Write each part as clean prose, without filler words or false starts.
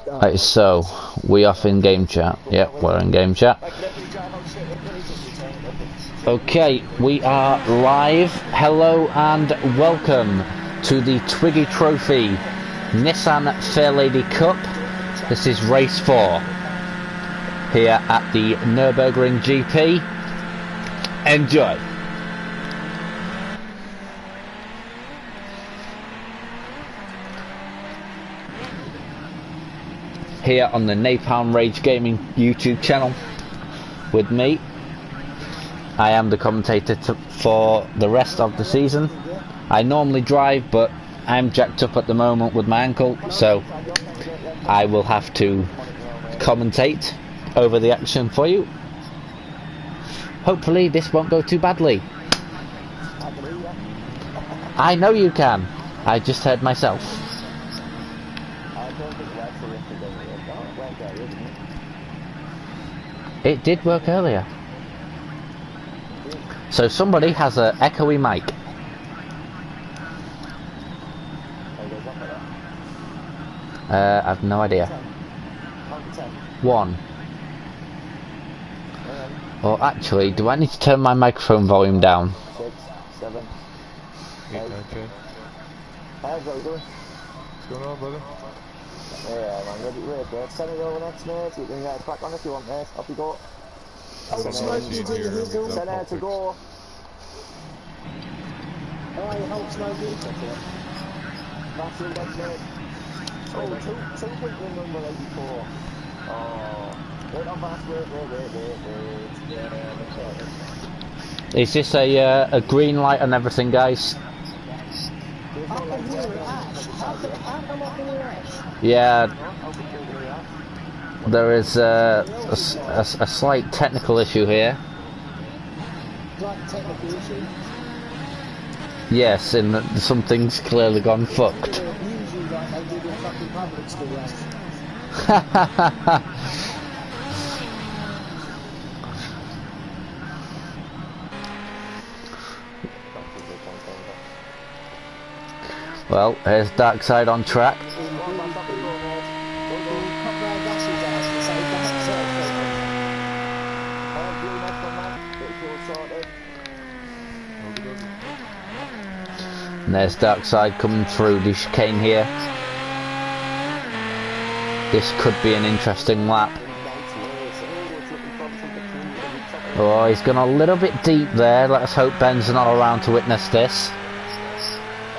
Right, so we off in game chat. Yep, we're in game chat. Okay, we are live. Hello and welcome to the Twiggy Trophy Nissan Fairlady Cup. This is race 4 here at the Nürburgring GP. Enjoy. Here on the Napalm Rage Gaming YouTube channel with me. I am the commentator for the rest of the season. I normally drive, but I'm jacked up at the moment with my ankle, so I will have to commentate over the action for you. Hopefully this won't go too badly. I know you can. I just heard myself. It did work earlier. So somebody has an echoey mic. I've no idea. 1. Or actually, do I need to turn my microphone volume down? 6, 7, 8, 9, 10. How's it going? What's going on, brother? Yeah, man, ready, mate. Send it over next, mate. You can get back on if you want, mate. Off you go. Send it to go. Oh, you help smoke it. That's it, that's it. Oh, 2.1 number 84. Oh, wait on fast, wait. Yeah, Is this a green light and everything, guys? Yeah, there is a slight technical issue here. Yes, and something's clearly gone fucked. Well, here's Darkside on track. And there's Darkside coming through the chicane here. This could be an interesting lap. Oh, he's gone a little bit deep there. Let us hope Ben's not around to witness this,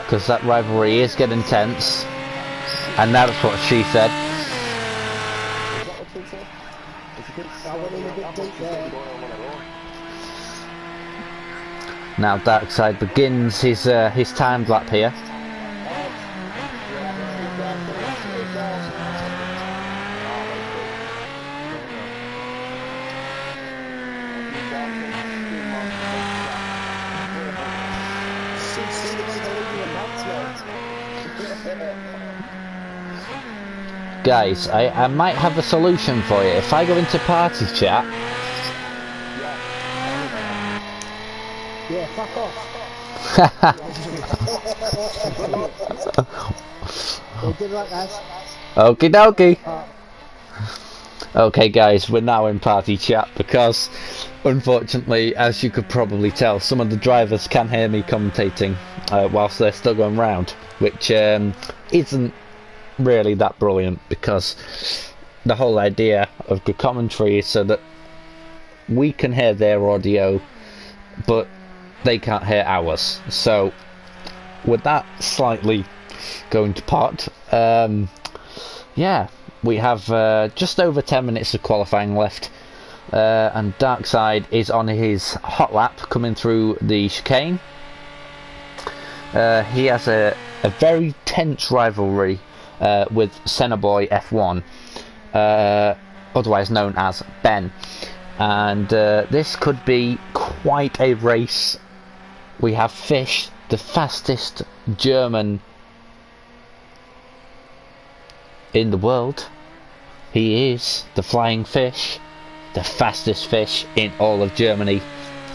because that rivalry is getting tense. And that's what she said. Now Darkside begins his timed lap here. Guys, I might have a solution for you. If I go into party chat. Yeah, fuck off. Good luck, guys. Okie dokie. Okay, guys, we're now in party chat because, unfortunately, as you could probably tell, some of the drivers can hear me commentating whilst they're still going round, which isn't really that brilliant, because the whole idea of good commentary is so that we can hear their audio, but they can't hear ours. So with that slightly going to pot, yeah, we have just over 10 minutes of qualifying left, and Darkside is on his hot lap coming through the chicane. He has a very tense rivalry with Sennaboy F1, otherwise known as Ben, and this could be quite a race. We have Fish, the fastest German in the world. He is the flying fish, the fastest fish in all of Germany,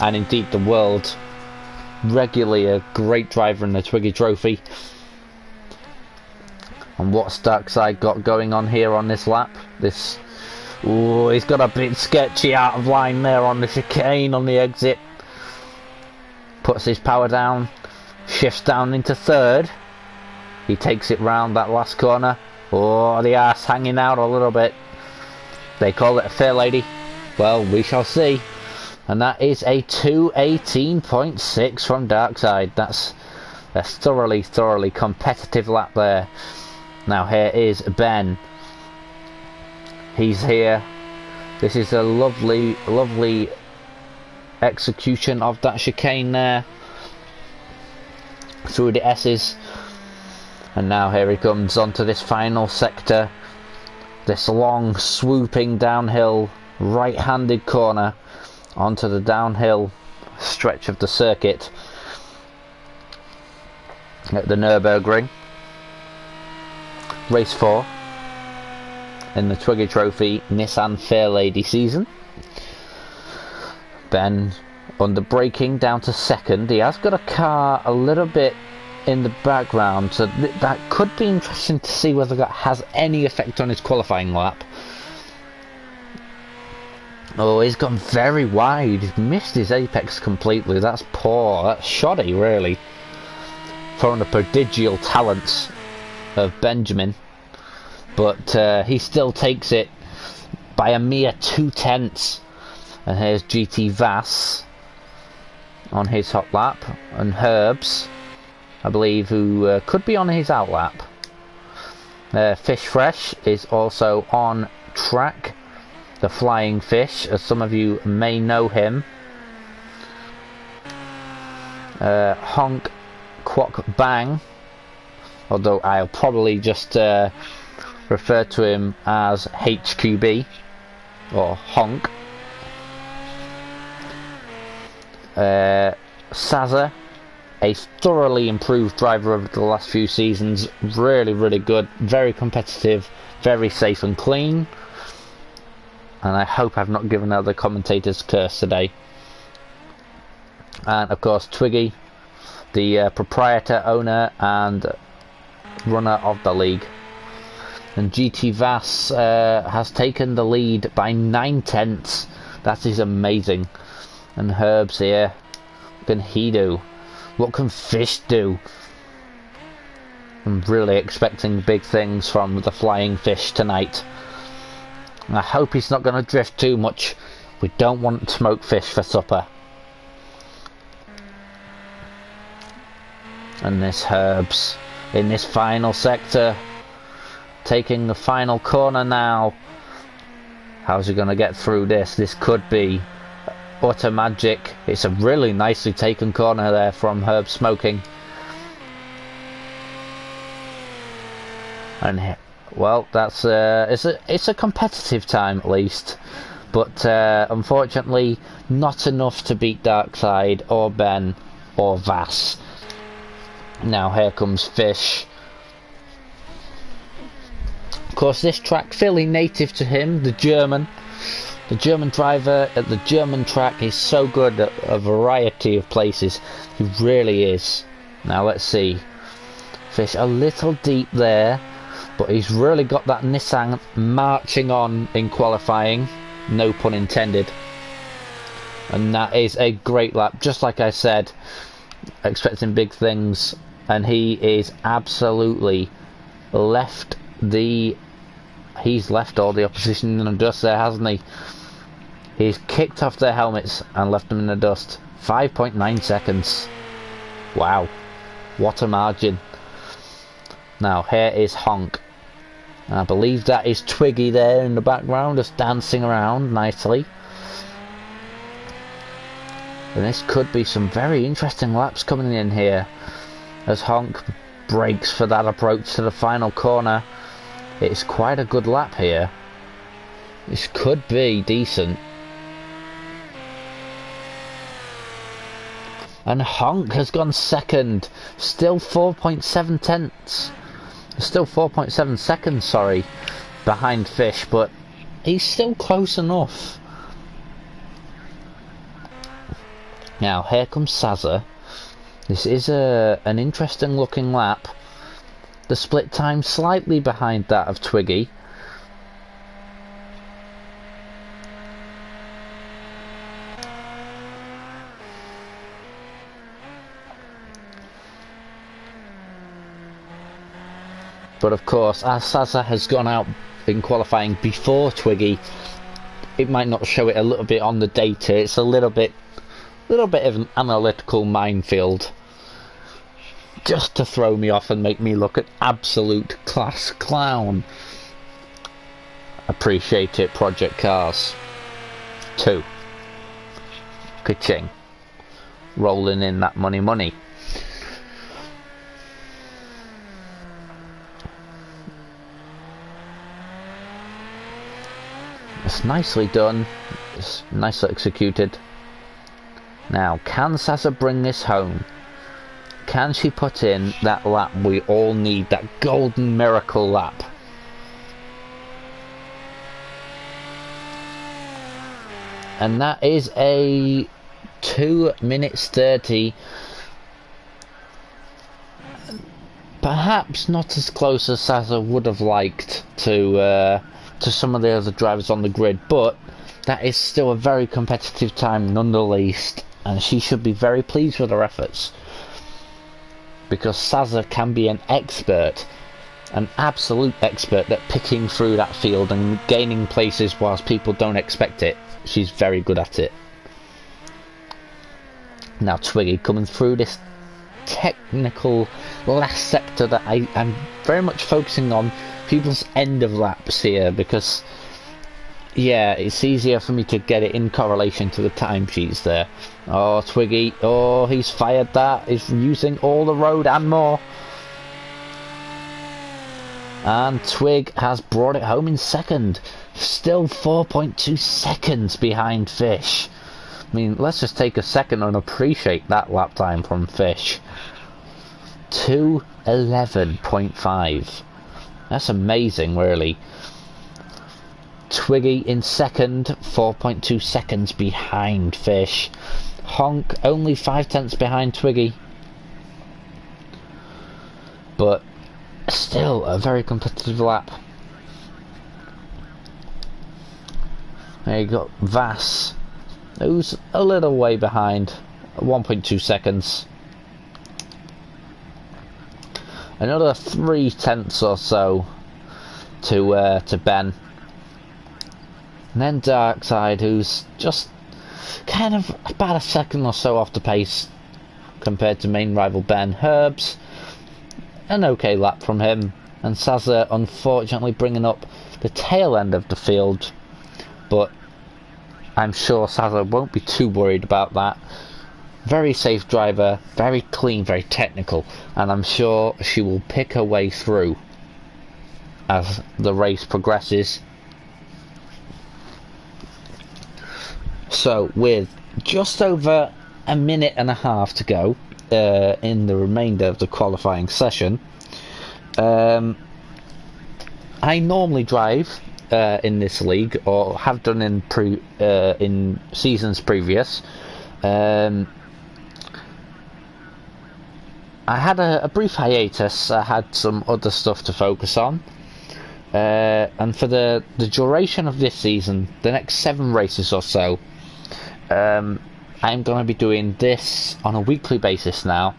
and indeed the world. Regularly a great driver in the Twiggy Trophy. And what's Darkside got going on here on this lap? Ooh, he's got a bit sketchy out of line there on the chicane on the exit. Puts his power down, shifts down into third. He takes it round that last corner. Oh, the arse hanging out a little bit. They call it a Fairlady. Well, we shall see. And that is a 2:18.6 from Darkside. That's a thoroughly competitive lap there. Now here is Ben. He's here. This is a lovely execution of that chicane there. Through the S's. And now here he comes onto this final sector. This long swooping downhill right-handed corner onto the downhill stretch of the circuit at the Nürburgring. Race 4 in the Twiggy Trophy Nissan Fairlady season. Ben under braking down to second. He has got a car a little bit in the background, so that could be interesting to see whether that has any effect on his qualifying lap. Oh, he's gone very wide. He's missed his apex completely. That's poor. That's shoddy, really, from the prodigial talents of Benjamin. But he still takes it by a mere 2/10. And here's GT Vass on his hot lap, and Herbs, I believe, who could be on his out lap. Fish Fresh is also on track. The Flying Fish, as some of you may know him. Honk Quack Bang, although I'll probably just refer to him as HQB or Honk. Saza, a thoroughly improved driver over the last few seasons. Really good, very competitive, very safe and clean. And I hope I've not given out the commentator's curse today. And of course Twiggy, the proprietor, owner and runner of the league. And GT Vass has taken the lead by 9/10. That is amazing. And Herbs here, what can he do? What can Fish do? I'm really expecting big things from the Flying Fish tonight. I hope he's not going to drift too much. We don't want smoked fish for supper. And this Herbs in this final sector, taking the final corner now. How's he going to get through this? This could be utter magic. It's a really nicely taken corner there from Herbs Smoking. And well, that's it's a competitive time at least, but unfortunately not enough to beat Darkside or Ben or Vass. Now here comes Fish. Of course, this track fairly native to him, the German driver at the German track. Is so good at a variety of places. He really is. Now let's see. Fish a little deep there, but he's really got that Nissan marching on in qualifying, no pun intended. And that is a great lap, just like I said, expecting big things, and he is absolutely he's left all the opposition in the dust there, hasn't he? He's kicked off their helmets and left them in the dust. 5.9 seconds. Wow, what a margin. Now here is Honk. I believe that is Twiggy there in the background, just dancing around nicely. And this could be some very interesting laps coming in here, as Honk brakes for that approach to the final corner. It's quite a good lap here. This could be decent. And Honk has gone second, still 4.7 tenths. Still 4.7 seconds, sorry, behind Fish, but he's still close enough. Now here comes Saza. This is an interesting looking lap. The split time slightly behind that of Twiggy. But of course, as Sasa has gone out in qualifying before Twiggy, it might not show it a little bit on the data. It's a little bit of an analytical minefield, just to throw me off and make me look an absolute class clown. Appreciate it, Project Cars 2. Ka-ching. Rolling in that money. It's nicely done. It's nicely executed. Now, can Sasa bring this home? Can she put in that lap we all need, that golden miracle lap? And that is a 2 minutes 30. Perhaps not as close as Sasa would have liked to some of the other drivers on the grid, but that is still a very competitive time nonetheless, and she should be very pleased with her efforts, because Sasa can be an absolute expert at picking through that field and gaining places whilst people don't expect it. She's very good at it. Now Twiggy coming through this technical last sector that I'm very much focusing on people's end of laps here, because yeah, it's easier for me to get it in correlation to the timesheets there. Oh, Twiggy, oh, he's fired that. He's using all the road and more. And Twig has brought it home in second. Still 4.2 seconds behind Fish. I mean, let's just take a second and appreciate that lap time from Fish. 2:11.5. That's amazing, really. Twiggy in second, 4.2 seconds behind Fish. Honk only 5/10 behind Twiggy. But still a very competitive lap. There you got Vass, who's a little way behind, 1.2 seconds. Another 3/10 or so to Ben. And then Darkside, who's just kind of about a second or so off the pace compared to main rival Ben. Herbs, an okay lap from him. And Sasa, unfortunately, bringing up the tail end of the field. But I'm sure Sasa won't be too worried about that. Very safe driver, very clean, very technical. And I'm sure she will pick her way through as the race progresses. So, with just over a minute and a half to go in the remainder of the qualifying session, I normally drive in this league, or have done in seasons previous. I had a brief hiatus. I had some other stuff to focus on. And for the duration of this season, the next 7 races or so, I'm going to be doing this on a weekly basis now,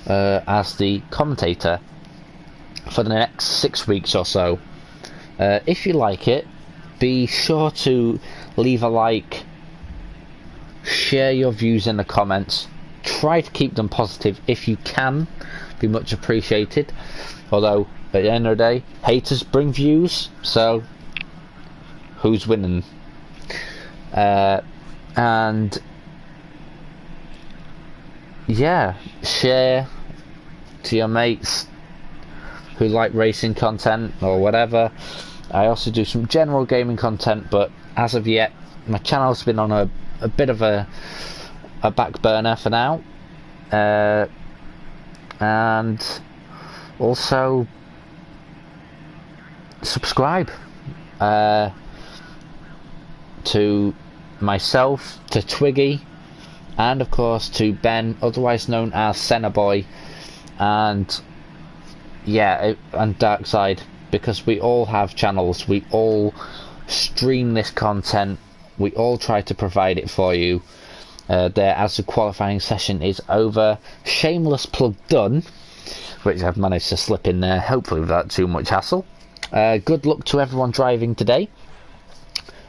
as the commentator for the next 6 weeks or so. If you like it, be sure to leave a like, share your views in the comments, try to keep them positive if you can, be much appreciated. Although at the end of the day, haters bring views, so who's winning? And yeah, share to your mates who like racing content or whatever. I also do some general gaming content, but as of yet my channel's been on a bit of a back burner for now. And also subscribe to myself, to Twiggy, and of course to Ben, otherwise known as Senna Boy, and yeah, and Darkside, because we all have channels, we all stream this content, we all try to provide it for you. There, as the qualifying session is over, shameless plug done, which I've managed to slip in there, hopefully without too much hassle. Good luck to everyone driving today,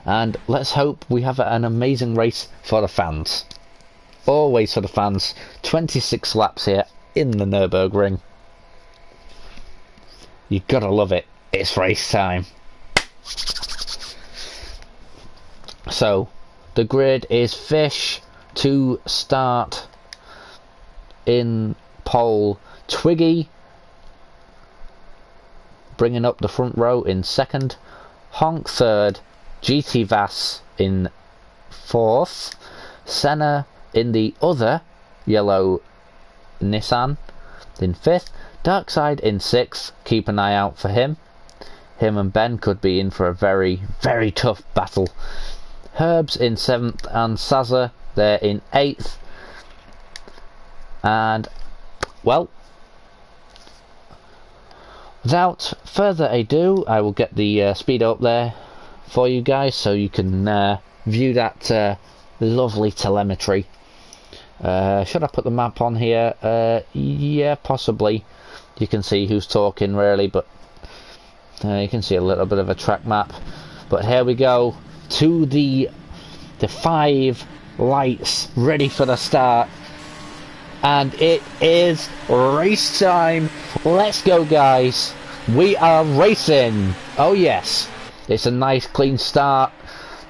and let's hope we have an amazing race for the fans. Always for the fans. 26 laps here in the Nürburgring. You gotta love it. It's race time. So, the grid is Fish to start in pole. Twiggy bringing up the front row in second. Honk third. GT Vass in fourth. Senna in the other yellow Nissan in fifth. Darkside in sixth. Keep an eye out for him. Him and Ben could be in for a very, very tough battle. Herbs in seventh and Sazza there in eighth. And, well, without further ado, I will get the speed up there for you guys so you can view that lovely telemetry. Should I put the map on here? Yeah, possibly. You can see who's talking really, but you can see a little bit of a track map. But here we go to the 5 lights ready for the start, and it is race time. Let's go, guys. We are racing. Oh yes, it's a nice clean start.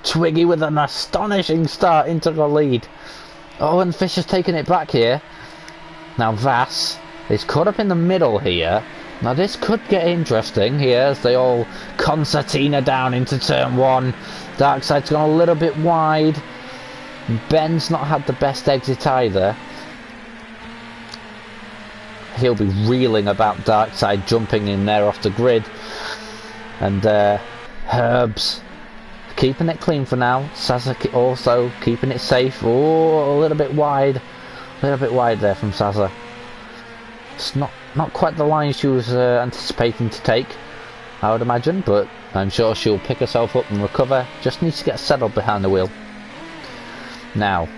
Twiggy with an astonishing start into the lead. Oh, and Fish has taken it back here. Now Vass is caught up in the middle here. Now this could get interesting here as they all concertina down into turn 1. Darkside's gone a little bit wide. Ben's not had the best exit either. He'll be reeling about Darkside jumping in there off the grid. And Herbs keeping it clean for now. Sazza also keeping it safe. Oh, a little bit wide. A little bit wide there from Sazza. It's not quite the line she was anticipating to take, I would imagine, but I'm sure she'll pick herself up and recover. Just needs to get settled behind the wheel. Now,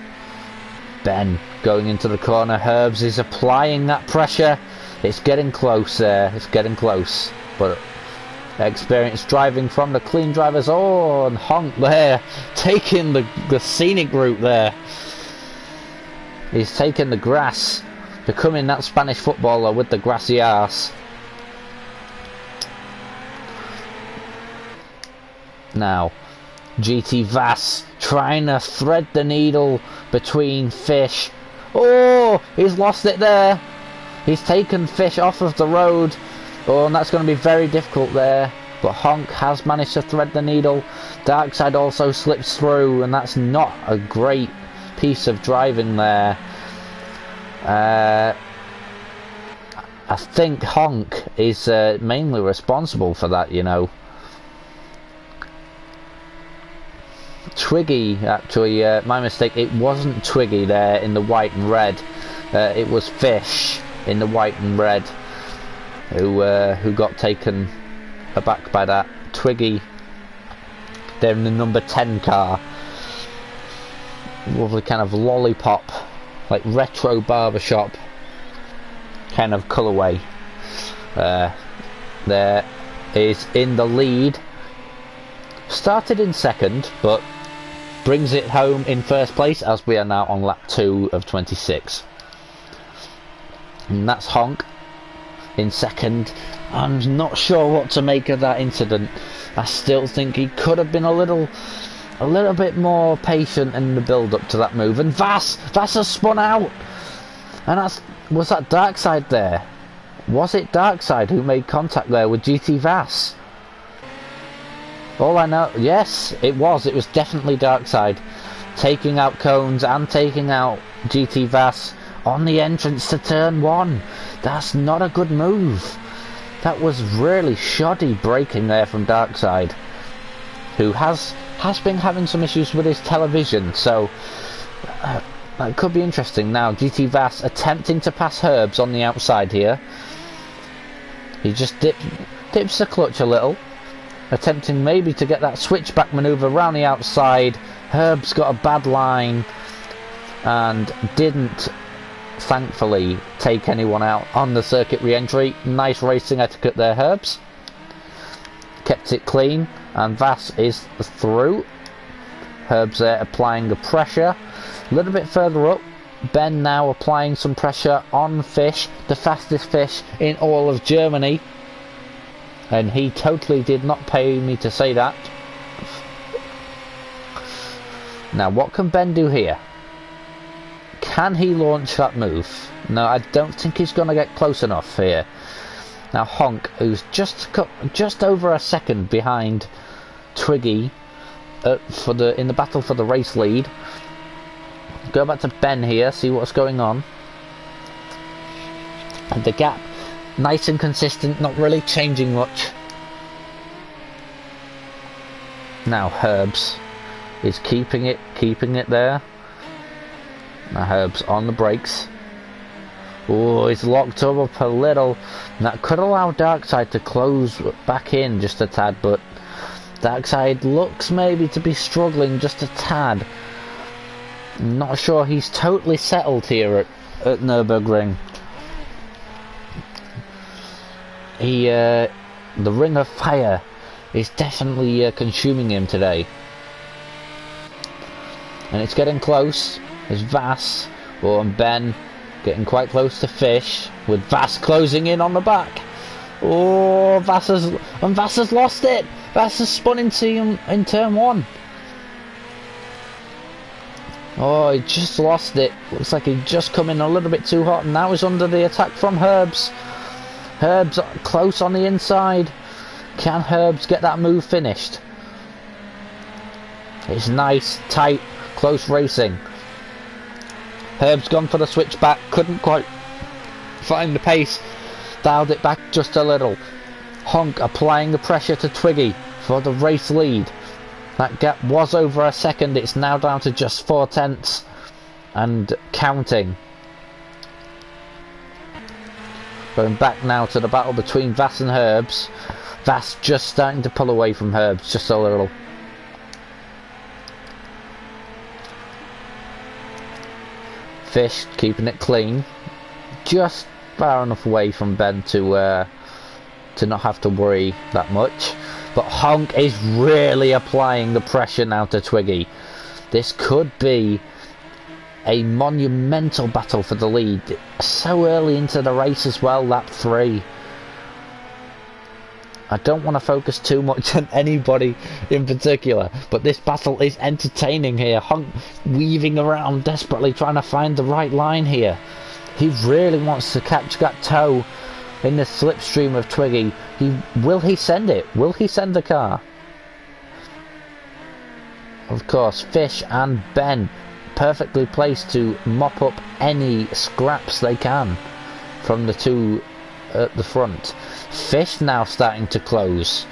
Ben going into the corner. Herbs is applying that pressure. It's getting close there. It's getting close. But experienced driving from the clean drivers. Oh, and Honk there. Taking the scenic route there. He's taking the grass. Becoming that Spanish footballer with the grassy arse. Now, GT Vass trying to thread the needle between Fish. Oh, he's lost it there. He's taken Fish off of the road. Oh, and that's going to be very difficult there. But Honk has managed to thread the needle. Darkside also slips through, and that's not a great piece of driving there. I think Honk is mainly responsible for that, you know. Twiggy, actually, my mistake, it wasn't Twiggy there in the white and red. It was Fish in the white and red who got taken aback by that. Twiggy, they're in the number 10 car. Lovely kind of lollipop, like retro barbershop kind of colourway. There is in the lead. Started in second, but brings it home in first place as we are now on lap 2 of 26. And that's Honk in second. I'm not sure what to make of that incident. I still think he could have been a little bit more patient in the build up to that move. And Vass has spun out. And was that Darkside there? Was it Darkside who made contact there with GT Vass? All I know, yes, it was definitely Darkside. Taking out cones and taking out GT Vass on the entrance to turn 1. That's not a good move. That was really shoddy braking there from Darkside, who has been having some issues with his television, so that could be interesting. Now GT Vass attempting to pass Herbs on the outside here. He just dips the clutch a little, attempting maybe to get that switchback manoeuvre around the outside. Herb's got a bad line and didn't, thankfully, take anyone out on the circuit re-entry. Nice racing etiquette there, Herbs. Kept it clean, and Vass is through. Herb's there applying the pressure. A little bit further up, Ben now applying some pressure on Fish, the fastest Fish in all of Germany. And he totally did not pay me to say that. Now, what can Ben do here? Can he launch that move? No, I don't think he's going to get close enough here. Now, Honk, who's just over a second behind Twiggy in the battle for the race lead. Go back to Ben here, see what's going on. And the gap, nice and consistent, not really changing much. Now Herbs is keeping it there. Now Herb's on the brakes. Oh, he's locked up a little. That could allow Darkside to close back in just a tad, but Darkside looks maybe to be struggling just a tad. Not sure he's totally settled here at Nürburgring. The Ring of Fire is definitely consuming him today. And it's getting close. There's Vass and Ben getting quite close to Fish, with Vass closing in on the back. Oh, Vass has lost it. Vass has spun into him in turn 1. Oh, he just lost it. Looks like he just come in a little bit too hot, and now he's under the attack from Herbs. Herbs close on the inside. Can Herbs get that move finished? It's nice, tight, close racing. Herb's gone for the switchback, couldn't quite find the pace. Dialed it back just a little. Honk applying the pressure to Twiggy for the race lead. That gap was over a second, it's now down to just 4/10 and counting. Going back now to the battle between Vass and Herbs. Vass just starting to pull away from Herbs just a little. Fish keeping it clean, just far enough away from Ben to not have to worry that much. But Honk is really applying the pressure now to Twiggy. This could be a monumental battle for the lead. So early into the race as well, lap 3. I don't want to focus too much on anybody in particular, but this battle is entertaining here. Honk weaving around, desperately trying to find the right line here. He really wants to catch that toe in the slipstream of Twiggy. Will he send it? Will he send the car? Of course, Fish and Ben perfectly placed to mop up any scraps they can from the two at the front. Fish now starting to close.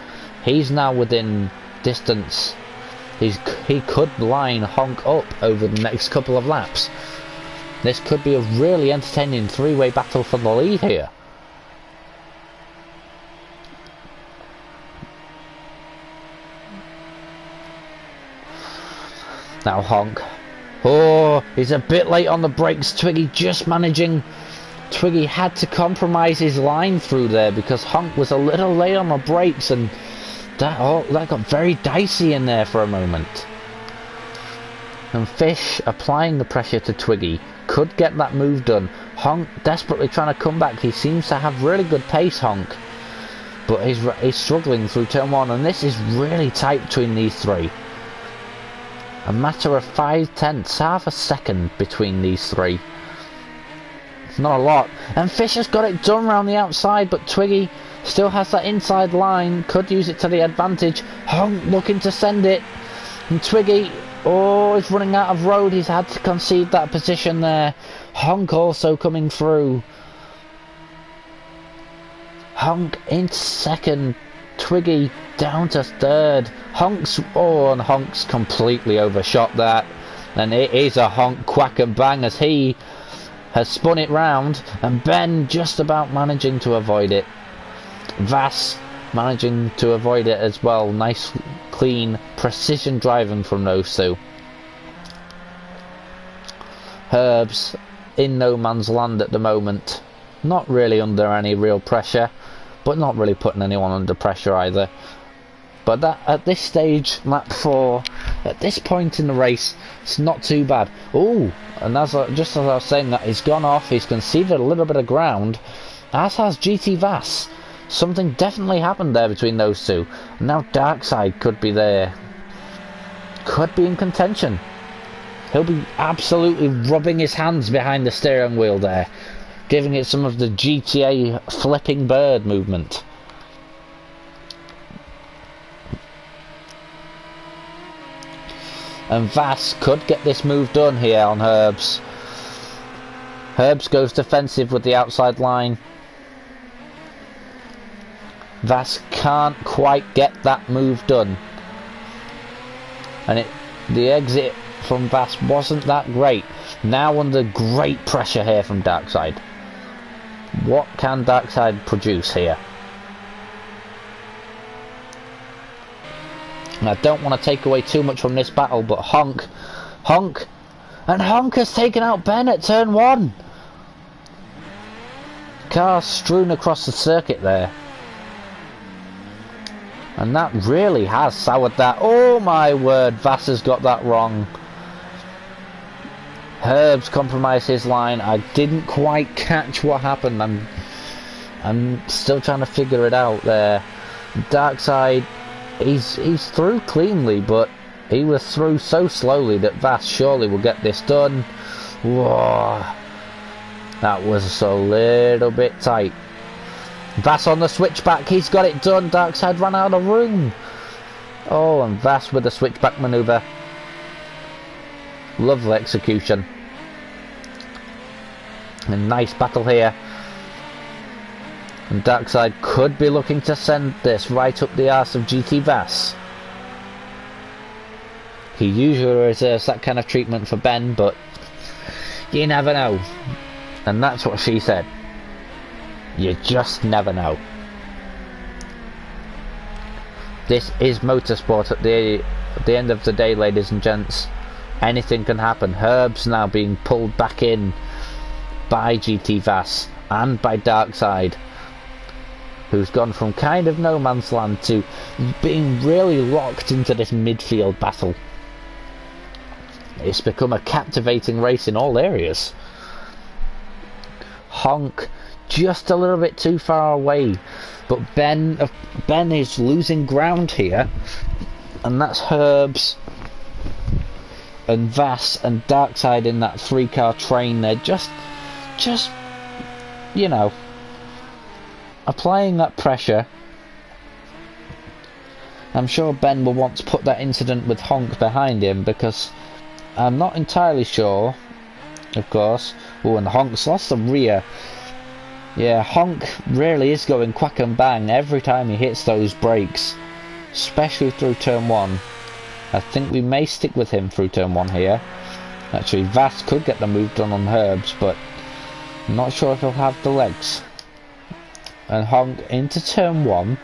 He's now within distance. He could line Honk up over the next couple of laps. This could be a really entertaining three-way battle for the lead here. Now Honk. Oh, he's a bit late on the brakes. Twiggy just managing. Twiggy had to compromise his line through there because Honk was a little late on the brakes, and that got very dicey in there for a moment. And Fish applying the pressure to Twiggy could get that move done. Honk desperately trying to come back. He seems to have really good pace, Honk, but he's struggling through turn 1, and this is really tight between these three. A matter of 5/10, half a second between these three. It's not a lot. And Fish has got it done around the outside, but Twiggy still has that inside line. Could use it to the advantage. Honk looking to send it. And Twiggy, is running out of road. He's had to concede that position there. Honk also coming through. Honk in second. Twiggy down to third. And Honk's completely overshot that. And it is a Honk quack and bang as he has spun it round, and Ben just about managing to avoid it. Vass managing to avoid it as well. Nice, clean, precision driving from those two. Herbs in no man's land at the moment. Not really under any real pressure, but not really putting anyone under pressure either. But that at this stage, lap 4, at this point in the race, it's not too bad. Oh, and just as I was saying that, he's gone off, he's conceded a little bit of ground, as has GT Vass. Something definitely happened there between those two. Now Darkside could be there. Could be in contention. He'll be absolutely rubbing his hands behind the steering wheel there, giving it some of the GTA flipping bird movement. And Vass could get this move done here on Herbs. Herbs goes defensive with the outside line. Vass can't quite get that move done. And the exit from Vass wasn't that great. Now under great pressure here from Darkside. What can Darkside produce here? And I don't want to take away too much from this battle, but Honk, and Honk has taken out Ben at turn 1. Cars strewn across the circuit there. And that really has soured that. Oh my word, Vass has got that wrong. Herbs compromised his line. I didn't quite catch what happened. I'm still trying to figure it out there. Darkside, he's through cleanly, but he was through so slowly that Vass surely will get this done. Whoa, that was a little bit tight. Vass on the switchback, he's got it done. Darkside ran out of room. Oh, and Vass with the switchback manoeuvre. Lovely execution. A nice battle here. And Darkside could be looking to send this right up the arse of GT Vass. He usually reserves that kind of treatment for Ben, but you never know. And that's what she said. You just never know. This is motorsport at the end of the day, ladies and gents. Anything can happen. Herbs now being pulled back in by GT Vass and by Darkside, who's gone from kind of no man's land to being really locked into this midfield battle. It's become a captivating race in all areas. Honk just a little bit too far away, but Ben is losing ground here, and that's Herbs and Vass and Darkside in that 3-car train. They're just you know, applying that pressure. I'm sure Ben will want to put that incident with Honk behind him, because I'm not entirely sure, of course. Oh, and Honk's lost the rear. Yeah, Honk really is going quack and bang every time he hits those brakes, especially through turn 1. I think we may stick with him through turn 1 here. Actually, Vass could get the move done on Herbs, but I'm not sure if he'll have the legs. And Honk into turn 1.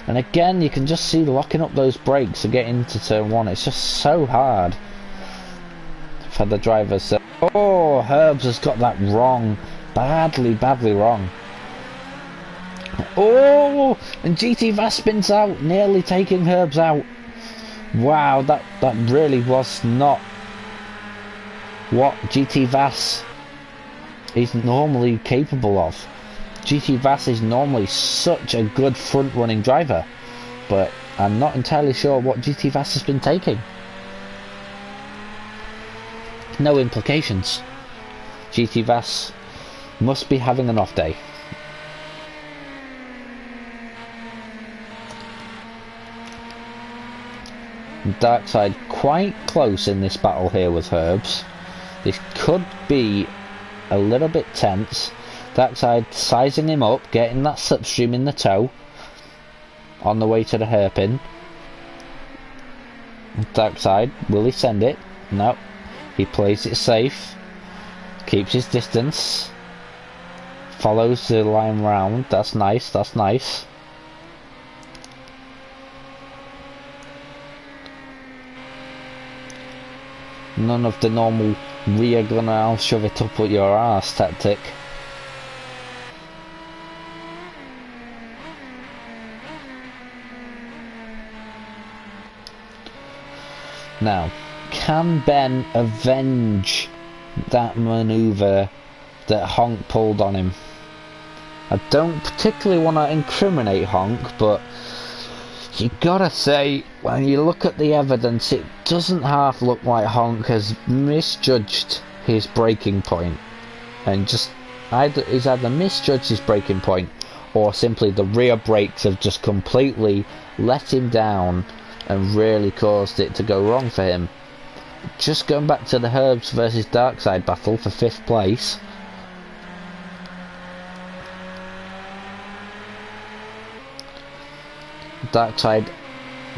And again, you can just see locking up those brakes to get into turn 1. It's just so hard for the drivers. Oh, Herbs has got that wrong. Badly wrong. Oh, and GT Vass spins out, nearly taking Herbs out. Wow, that really was not what GT Vass is normally capable of. GT Vass is normally such a good front-running driver, but I'm not entirely sure what GT Vass has been taking. No implications. GT Vass must be having an off day. Darkside quite close in this battle here with Herbs. This could be a little bit tense. Darkside sizing him up, getting that slipstream in the toe on the way to the hairpin. Darkside, will he send it? No, he plays it safe, keeps his distance, follows the line round. That's nice, that's nice. None of the normal rear gunner, I'll shove it up your arse tactic. Now, can Ben avenge that manoeuvre that Honk pulled on him? I don't particularly want to incriminate Honk, but you gotta say, when you look at the evidence, it doesn't half look like Honk has misjudged his braking point, and he's either misjudged his braking point, or simply the rear brakes have just completely let him down and really caused it to go wrong for him. Just going back to the Herbs versus Darkside battle for 5th place. Darkside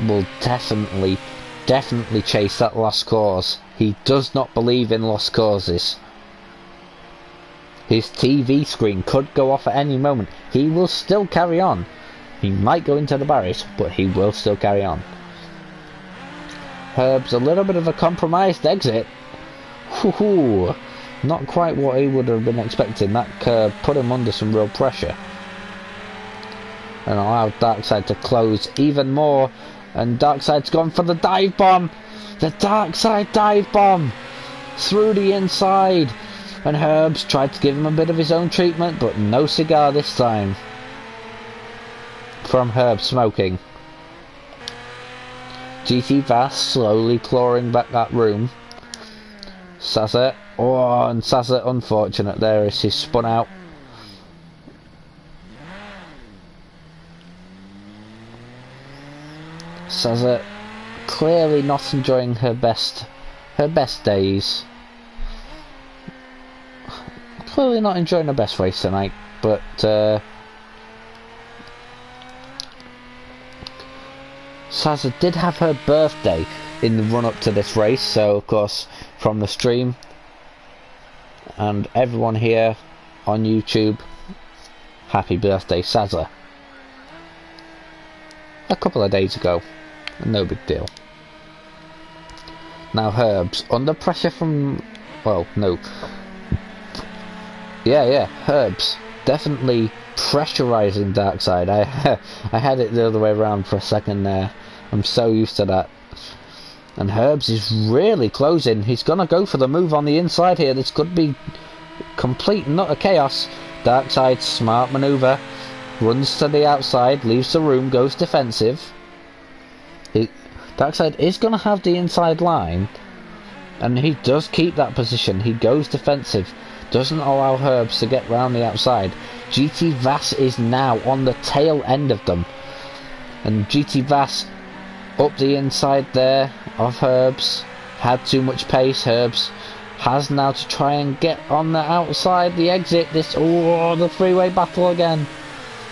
will definitely chase that lost cause. He does not believe in lost causes. His TV screen could go off at any moment. He will still carry on. He might go into the barriers, but he will still carry on. Herb's a little bit of a compromised exit. Woohoo! Not quite what he would have been expecting. That curb put him under some real pressure, and allowed Darkside to close even more. And Darkside's gone for the dive bomb. The Darkside dive bomb through the inside. And Herb's tried to give him a bit of his own treatment, but no cigar this time from Herb smoking. GT Vass slowly clawing back that room. Sazza, oh, and Sazza unfortunate there as he spun out. Sazza clearly not enjoying her best days. Clearly not enjoying her best race tonight, but Sazza did have her birthday in the run up to this race, so of course from the stream and everyone here on YouTube, happy birthday Sazza. A couple of days ago, no big deal. Now Herb's under pressure from, well, no. Yeah, Herb's definitely pressurizing Darkside. I had it the other way around for a second there. I'm so used to that. And Herb's is really closing. He's gonna go for the move on the inside here. This could be complete and utter chaos. Darkside, smart maneuver. Runs to the outside, leaves the room, goes defensive. Darkside is going to have the inside line, and he does keep that position. He goes defensive, doesn't allow Herbs to get round the outside. GT Vass is now on the tail end of them, and GT Vass up the inside there of Herbs. Had too much pace. Herbs has now to try and get on the outside, the exit. The three-way battle again.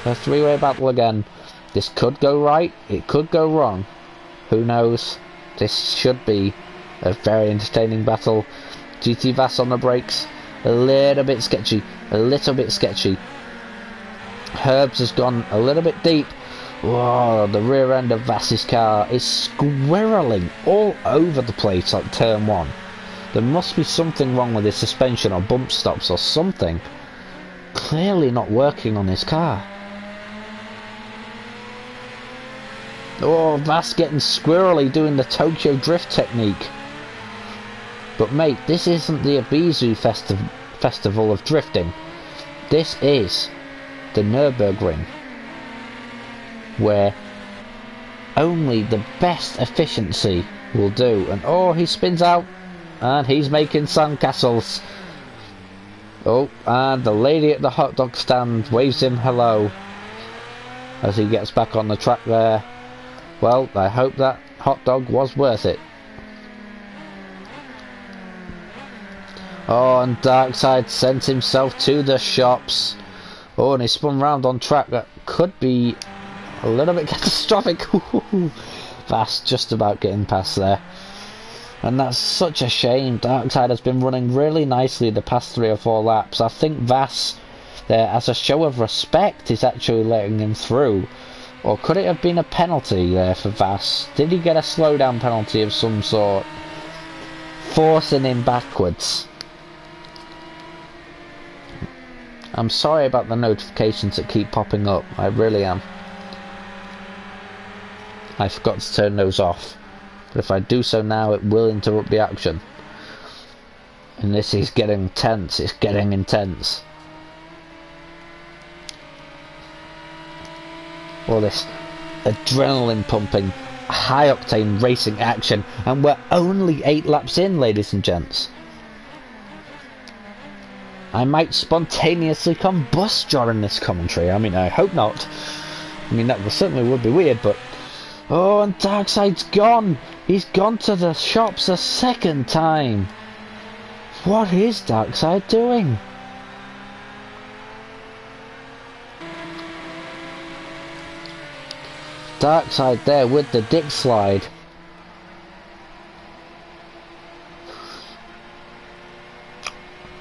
A three-way battle again. This could go right, it could go wrong. Who knows? This should be a very entertaining battle. GT Vass on the brakes. A little bit sketchy. Herbs has gone a little bit deep. Whoa, the rear end of Vass's car is squirreling all over the place at turn 1. There must be something wrong with his suspension or bump stops or something. Clearly not working on his car. Oh, Vass getting squirrely doing the Tokyo Drift technique. But mate, this isn't the Ibizu festival of drifting. This is the Nürburgring, where only the best efficiency will do. And oh, he spins out, and he's making sandcastles. Oh, and the lady at the hot dog stand waves him hello as he gets back on the track there. Well, I hope that hot dog was worth it. Oh, and Darkside sent himself to the shops. Oh, and he spun round on track. That could be a little bit catastrophic. Vass just about getting past there. And that's such a shame. Darkside has been running really nicely the past 3 or 4 laps. I think Vass, there, as a show of respect, is actually letting him through. Or could it have been a penalty there for Vass? Did he get a slowdown penalty of some sort forcing him backwards. I'm sorry about the notifications that keep popping up, I really am. I forgot to turn those off, but if I do so now it will interrupt the action. And this is getting tense, it's getting intense. All this adrenaline pumping, high octane racing action, and we're only 8 laps in, ladies and gents. I might spontaneously combust during this commentary. I mean, I hope not. I mean, that certainly would be weird, but... Oh, and Darkside's gone! He's gone to the shops a second time! What is Darkside doing? Darkside there with the dick slide.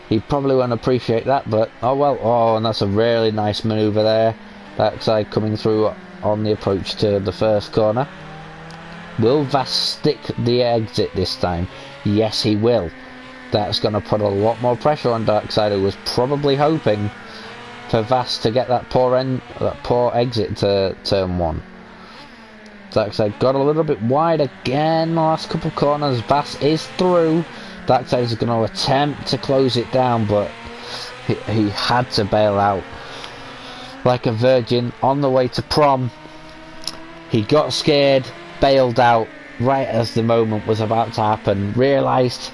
He probably won't appreciate that, but oh well. Oh, and that's a really nice manoeuvre there. Darkside coming through on the approach to the first corner. Will Vass stick the exit this time? Yes, he will. That's going to put a lot more pressure on Darkside, who was probably hoping for Vass to get that poor exit to turn 1. Darkside got a little bit wide again the last couple of corners. Vass is through. Darkside is going to attempt to close it down, but he had to bail out. Like a virgin on the way to prom, he got scared, bailed out right as the moment was about to happen, realised,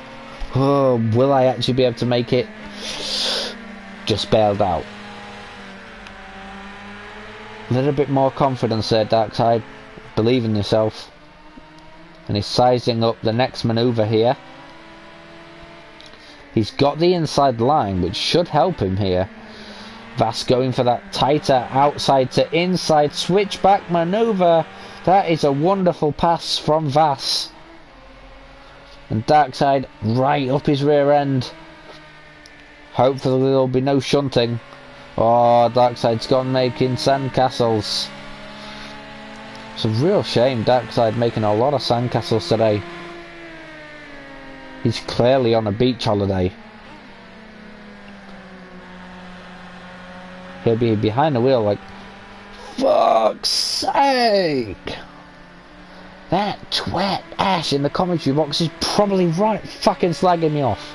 oh, will I actually be able to make it? Just bailed out. A little bit more confidence there, Darkside. Believe in yourself. And he's sizing up the next manoeuvre here. He's got the inside line, which should help him here. Vass going for that tighter outside to inside switchback manoeuvre. That is a wonderful pass from Vass. And Darkside right up his rear end. Hopefully there'll be no shunting. Oh, Darkside's gone making sandcastles. It's a real shame, Darkside making a lot of sandcastles today. He's clearly on a beach holiday. He'll be behind the wheel like, fuck's sake! That twat Ash in the commentary box is probably right fucking slagging me off.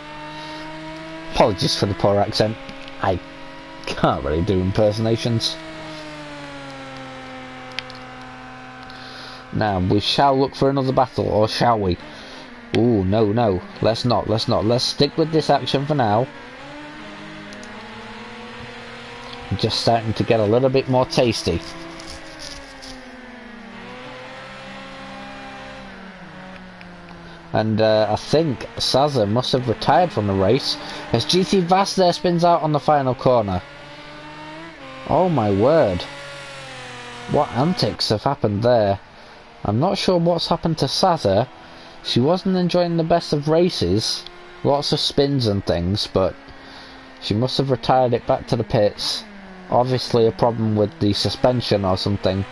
Apologies for the poor accent. I can't really do impersonations. Now, we shall look for another battle, or shall we? Ooh, no, let's not. Let's stick with this action for now. Just starting to get a little bit more tasty. And I think Saza must have retired from the race, as GT Vass there spins out on the final corner. Oh my word. What antics have happened there? I'm not sure what's happened to Saza. She wasn't enjoying the best of races, lots of spins and things, but she must have retired it back to the pits. Obviously a problem with the suspension or something.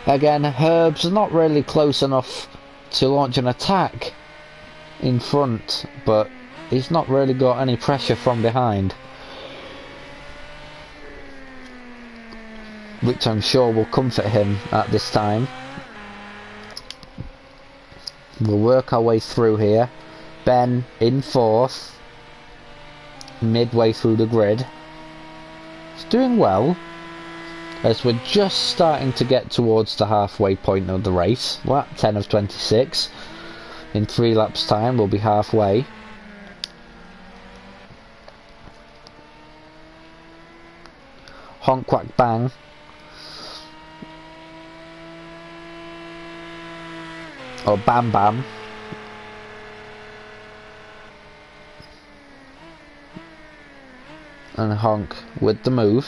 Again, Herb's not really close enough to launch an attack in front, but he's not really got any pressure from behind, which I'm sure will comfort him at this time. We'll work our way through here. Ben in 4th, midway through the grid. He's doing well, as we're just starting to get towards the halfway point of the race. We're at 10 of 26. In 3 laps time we'll be halfway. Honk whack bang. Or bam bam. And honk with the move.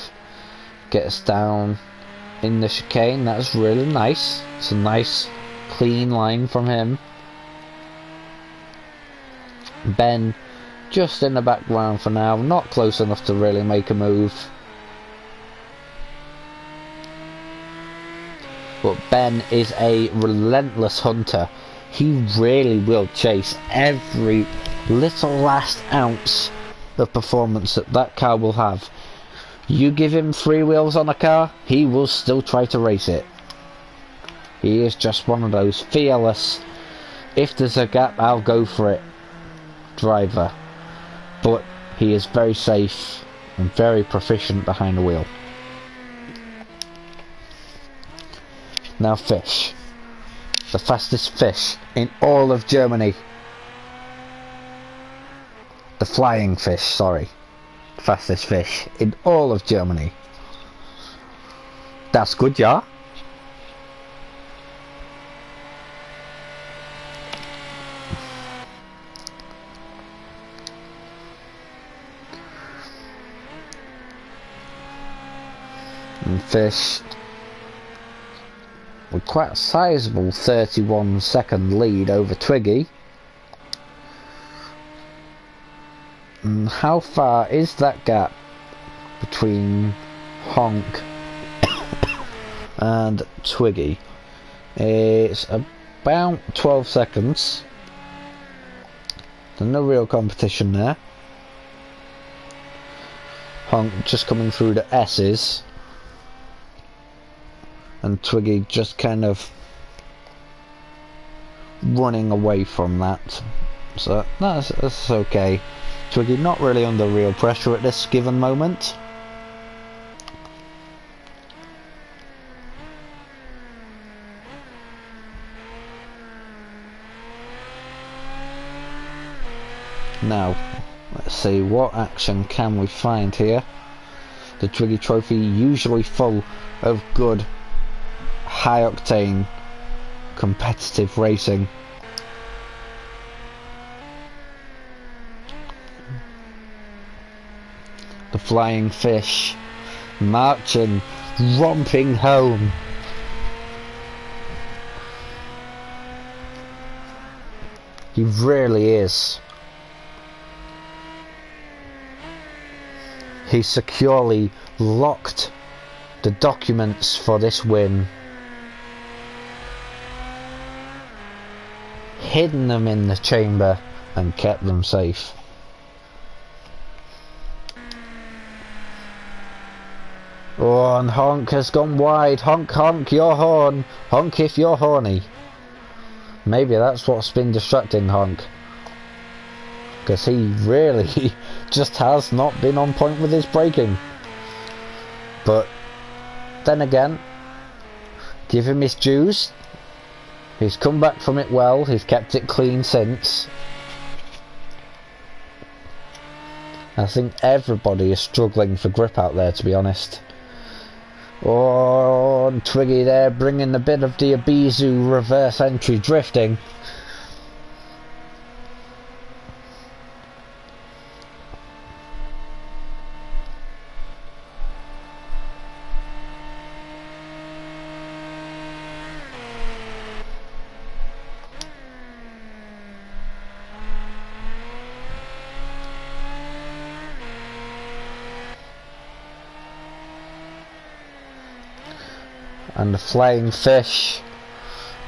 Get us down in the chicane. That's really nice. It's a nice clean line from him. Ben just in the background for now, not close enough to really make a move. But Ben is a relentless hunter. He really will chase every little last ounce of performance that that car will have. You give him 3 wheels on a car, he will still try to race it. He is just one of those fearless, if there's a gap I'll go for it driver. But he is very safe and very proficient behind the wheel. Now Fish. The fastest fish in all of Germany. The flying fish, sorry. Fastest fish in all of Germany. That's good, yeah? And Fish with quite a sizable 31-second lead over Twiggy. And how far is that gap between Honk and Twiggy? It's about 12 seconds. There's no real competition there. Honk just coming through the S's. And Twiggy just kind of running away from that. So that's okay. Twiggy not really under real pressure at this given moment. Now, let's see what action can we find here. The Twiggy Trophy usually full of good high octane competitive racing. The Flying Fish marching, romping home. He really is. He securely locked the documents for this win, hidden them in the chamber and kept them safe. Oh, and Honk has gone wide. Honk, honk your horn. Honk if you're horny. Maybe that's what's been distracting Honk, because he really just has not been on point with his braking. But then again, give him his dues. He's come back from it well. He's kept it clean since. I think everybody is struggling for grip out there, to be honest. Oh, and Twiggy there bringing a bit of the Ibizu reverse entry drifting. And the Flying Fish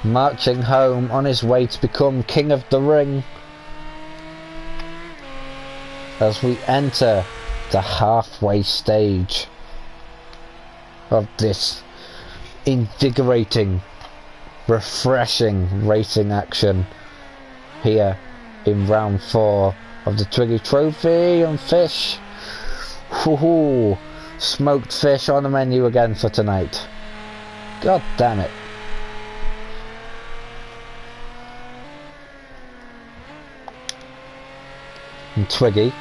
marching home on his way to become King of the Ring, as we enter the halfway stage of this invigorating, refreshing racing action here in round 4 of the Twiggy Trophy. And Fish, woohoo, smoked fish on the menu again for tonight. God damn it. And Twiggy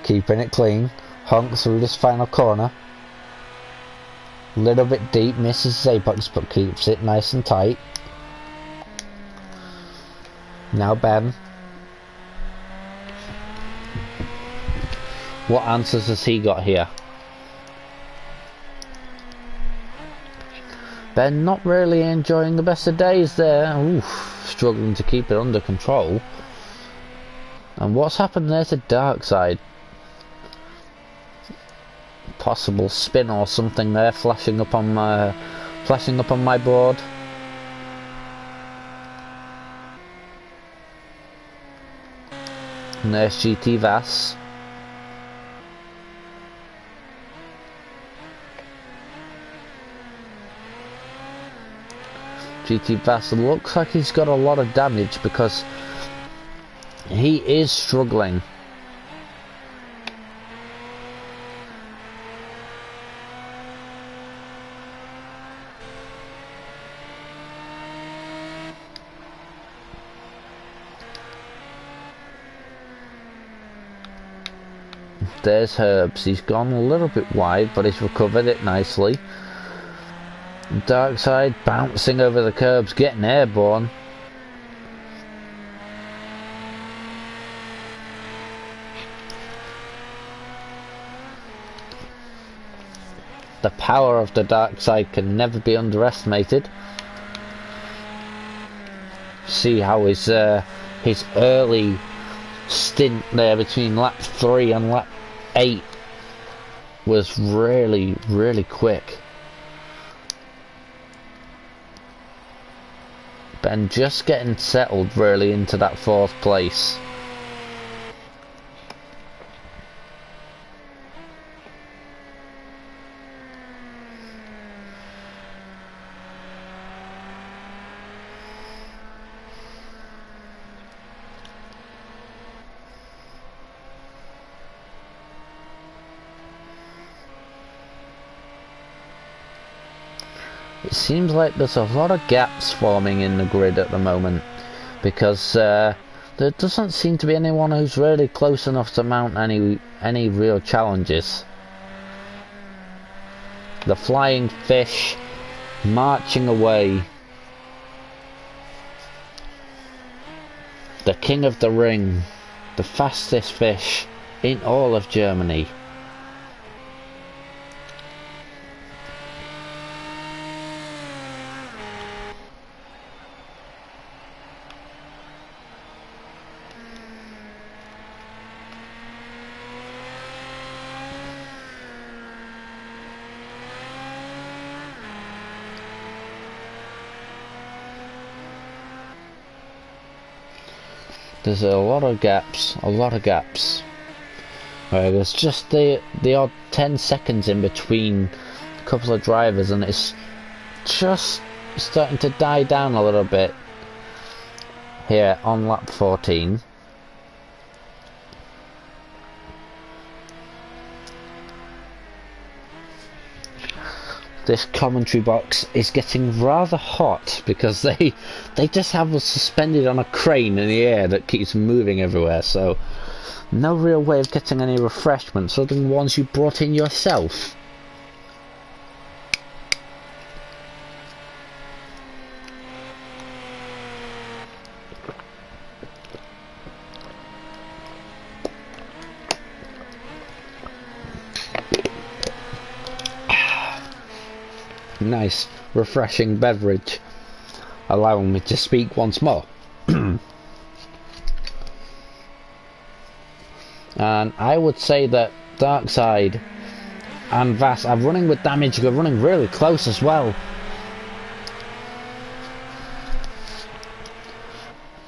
keeping it clean. Honk through this final corner. Little bit deep, misses his apex, but keeps it nice and tight. Now Ben. What answers has he got here? Ben not really enjoying the best of days there. Oof, struggling to keep it under control. And what's happened there to Darkside? Possible spin or something there flashing up on flashing up on my board. And there's GT Vass. GT Vass looks like he's got a lot of damage because he is struggling. There's Herbs. He's gone a little bit wide, but he's recovered it nicely. Dark Side bouncing over the curbs, getting airborne. The power of the Dark Side can never be underestimated. See how his early stint there between lap 3 and lap 8 was really, really quick. Ben just getting settled really into that 4th place. It seems like there's a lot of gaps forming in the grid at the moment because there doesn't seem to be anyone who's really close enough to mount any real challenges. The Flying Fish marching away. The King of the Ring, the fastest fish in all of Germany. There's a lot of gaps, there's just the odd 10 seconds in between a couple of drivers, and it's just starting to die down a little bit here on lap 14. This commentary box is getting rather hot because they just have us suspended on a crane in the air that keeps moving everywhere, so no real way of getting any refreshments other than ones you brought in yourself. Nice, refreshing beverage, allowing me to speak once more. And I would say that Darkside and Vass are running with damage, they're running really close as well.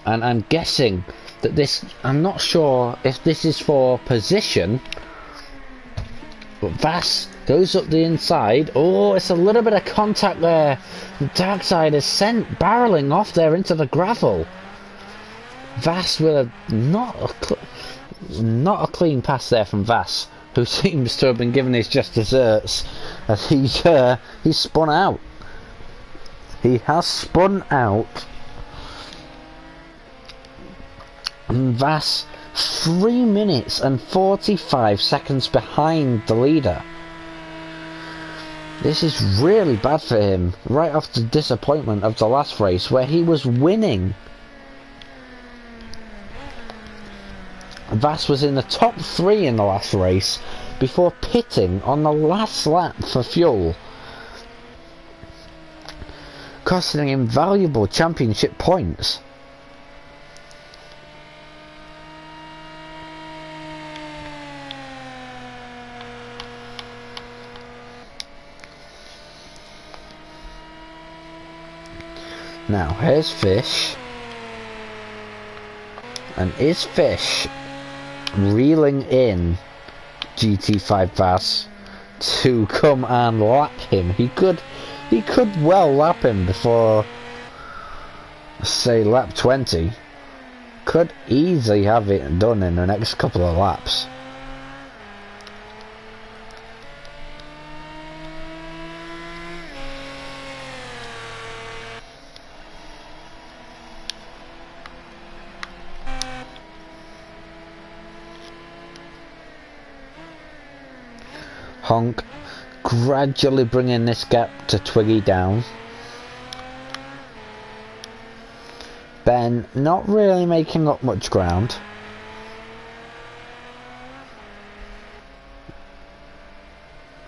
And I'm guessing that this, I'm not sure if this is for position, but Vass goes up the inside. Oh, it's a little bit of contact there. The Darkside is sent barreling off there into the gravel. Vass with a not a clean pass there from Vass, who seems to have been given his just desserts as he's spun out. He has spun out. And Vass 3 minutes and 45 seconds behind the leader. This is really bad for him, right off the disappointment of the last race where he was winning. Vass was in the top 3 in the last race before pitting on the last lap for fuel, costing him valuable championship points. Now, here's Fish. And is Fish reeling in GT5 Vass to come and lap him? He could well lap him before, say, lap 20. Could easily have it done in the next couple of laps. Honk gradually bringing this gap to Twiggy down. Ben not really making up much ground.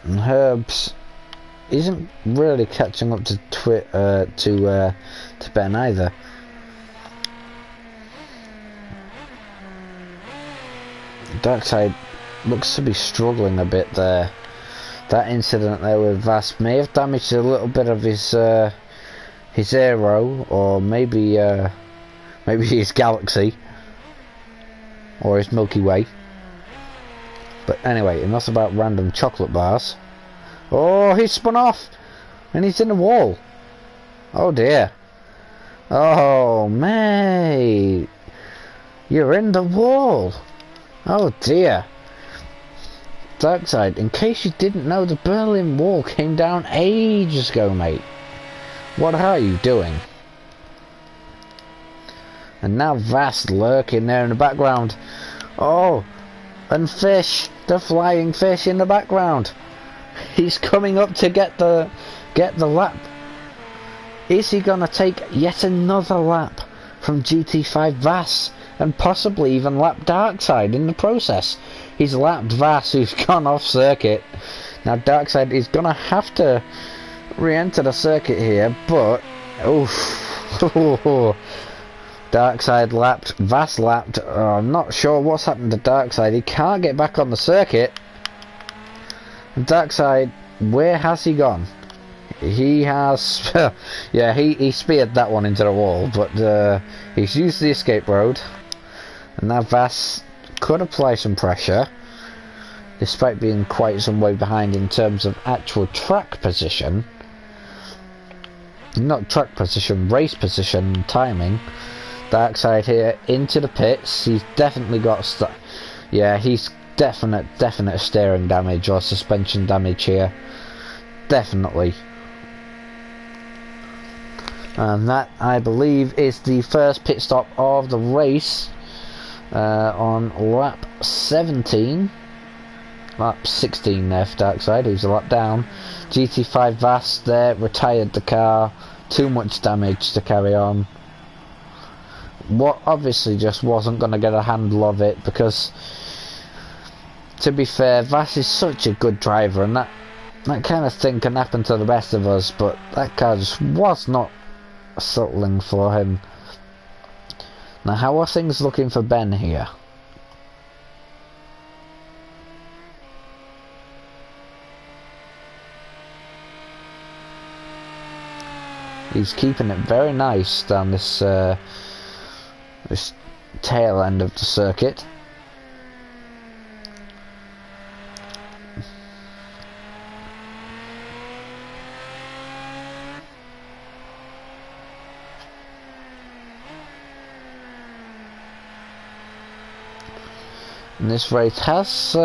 And Herbs isn't really catching up to Ben either. Darkside looks to be struggling a bit there. That incident there with Vass may have damaged a little bit of his aero, or maybe his galaxy, or his Milky Way. But anyway, enough about random chocolate bars. Oh, he's spun off, and he's in the wall. Oh dear. Oh mate, you're in the wall. Oh dear. Darkside, in case you didn't know, the Berlin Wall came down ages ago, mate. What are you doing? And now Vass lurking there in the background. Oh, and Fish, the flying fish in the background. He's coming up to get the lap. Is he gonna take yet another lap from GT5 Vass, and possibly even lap Darkside in the process? He's lapped Vass, who's gone off circuit. Now Darkside is gonna have to re-enter the circuit here, but Darkside lapped, Vass lapped. I'm not sure what's happened to Darkside. He can't get back on the circuit. And Darkside, where has he gone? He has, yeah, he speared that one into the wall, but he's used the escape road. And now Vass could apply some pressure, despite being quite some way behind in terms of actual track position. Not track position, race position, timing. Darkside here into the pits. He's definitely got yeah, he's definite steering damage or suspension damage here. Definitely. And that, I believe, is the first pit stop of the race. On lap 17, lap 16 there for Darkside, who's a lap down. GT5 Vass there, retired the car, too much damage to carry on. What obviously just wasn't going to get a handle of it, because to be fair, Vass is such a good driver, and that kind of thing can happen to the best of us, but that car just was not settling for him. Now, how are things looking for Ben here? He's keeping it very nice down this this tail end of the circuit. And this race has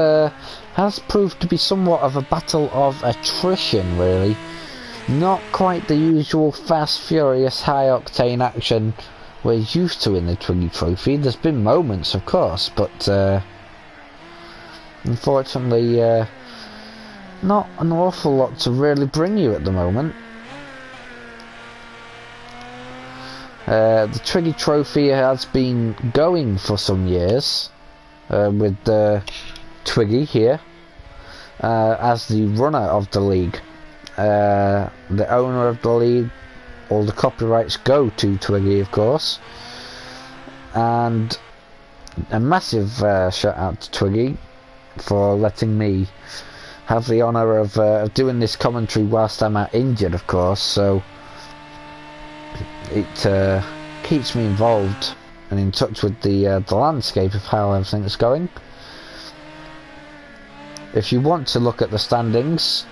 proved to be somewhat of a battle of attrition, really. Not quite the usual fast, furious, high-octane action we're used to in the Twiggy Trophy. There's been moments, of course, but unfortunately, not an awful lot to really bring you at the moment. The Twiggy Trophy has been going for some years. With Twiggy here as the runner of the league. The owner of the league, all the copyrights go to Twiggy, of course. And a massive shout out to Twiggy for letting me have the honour of doing this commentary whilst I'm out injured, of course. So it keeps me involved and in touch with the landscape of how everything's going. If you want to look at the standings,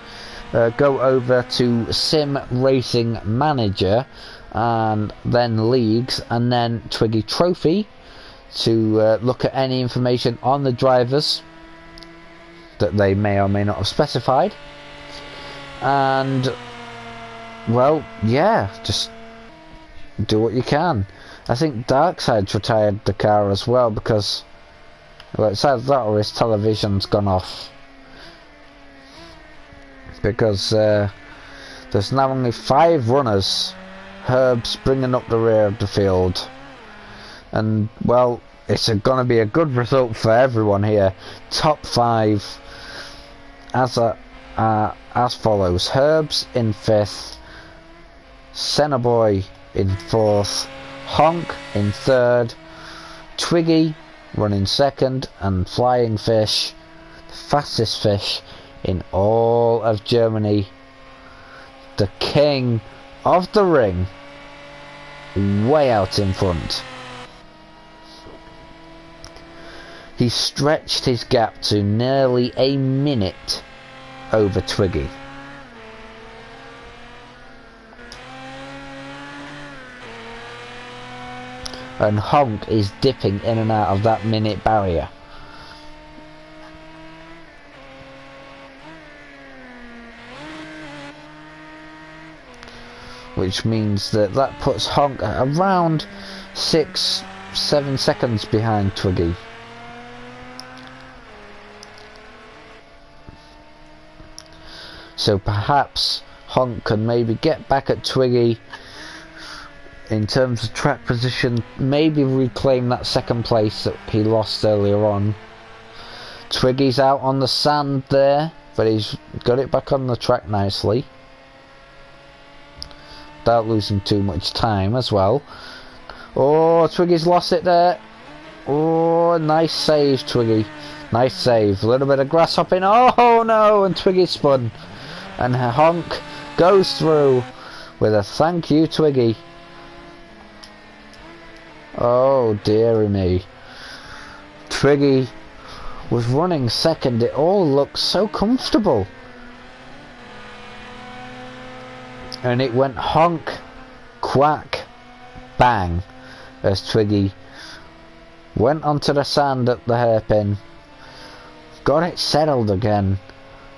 go over to Sim Racing Manager and then Leagues and then Twiggy Trophy to look at any information on the drivers that they may or may not have specified. And well, yeah, just do what you can. I think Darkside's retired the car as well, because well, it's either that or his television's gone off, because there's now only 5 runners. Herb's bringing up the rear of the field, and well, it's gonna be a good result for everyone here. Top 5 as follows: Herb's in 5th, Sennaboy in 4th, Honk in 3rd, Twiggy running 2nd, and Flying Fish, the fastest fish in all of Germany, the king of the ring, way out in front. He stretched his gap to nearly a minute over Twiggy. And Honk is dipping in and out of that minute barrier. Which means that puts Honk around 6-7 seconds behind Twiggy. So perhaps Honk can maybe get back at Twiggy in terms of track position, maybe reclaim that 2nd place that he lost earlier on. Twiggy's out on the sand there, but he's got it back on the track nicely, without losing too much time as well. Oh, Twiggy's lost it there. Oh, nice save, Twiggy. Nice save. A little bit of grass hopping. Oh no, and Twiggy spun. And Honk goes through with a thank you, Twiggy. Oh dearie me. Twiggy was running 2nd. It all looked so comfortable. And it went honk, quack, bang as Twiggy went onto the sand at the hairpin, got it settled again,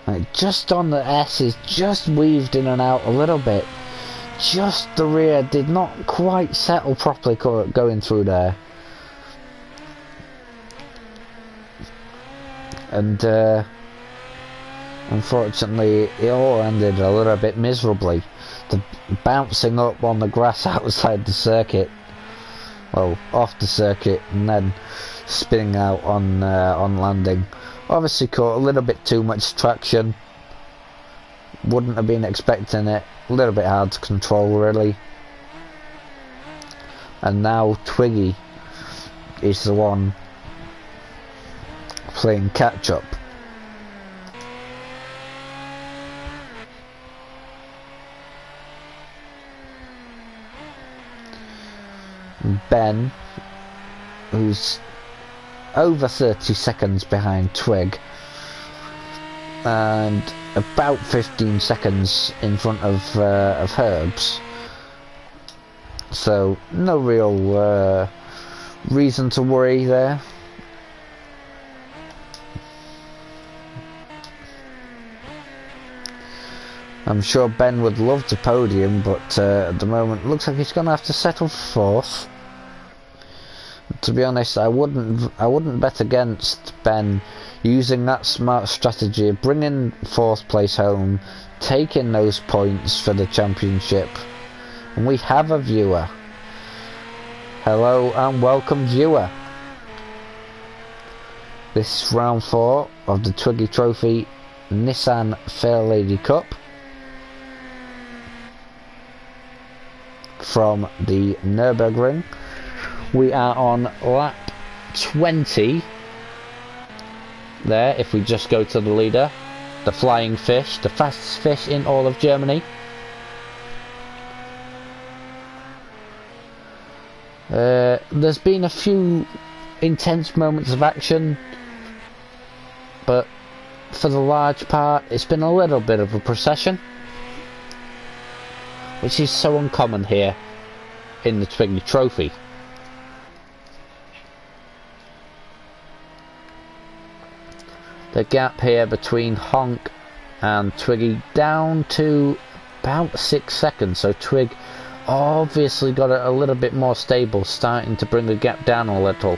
like just on the S's, just weaved in and out a little bit, just the rear did not quite settle properly going through there, and unfortunately it all ended a little bit miserably. The bouncing up on the grass outside the circuit, well, off the circuit, and then spinning out on landing. Obviously caught a little bit too much traction. Wouldn't have been expecting it. A little bit hard to control, really. And now Twiggy is the one playing catch up. Ben, who's over 30 seconds behind Twig and about 15 seconds in front of Herb's, so no real reason to worry there. I'm sure Ben would love to podium, but at the moment looks like he's going to have to settle for 4th. To be honest, I wouldn't bet against Ben using that smart strategy of bringing 4th place home, taking those points for the championship. And we have a viewer. Hello and welcome, viewer. This is round 4 of the Twiggy Trophy Nissan Fairlady Cup from the Nürburgring. We are on lap 20 there, if we just go to the leader, the Flying Fish, the fastest fish in all of Germany. There's been a few intense moments of action, but for the large part it's been a little bit of a procession, which is so uncommon here in the Twiggy Trophy. The gap here between Honk and Twiggy down to about 6 seconds, so Twig obviously got it a little bit more stable, starting to bring the gap down a little.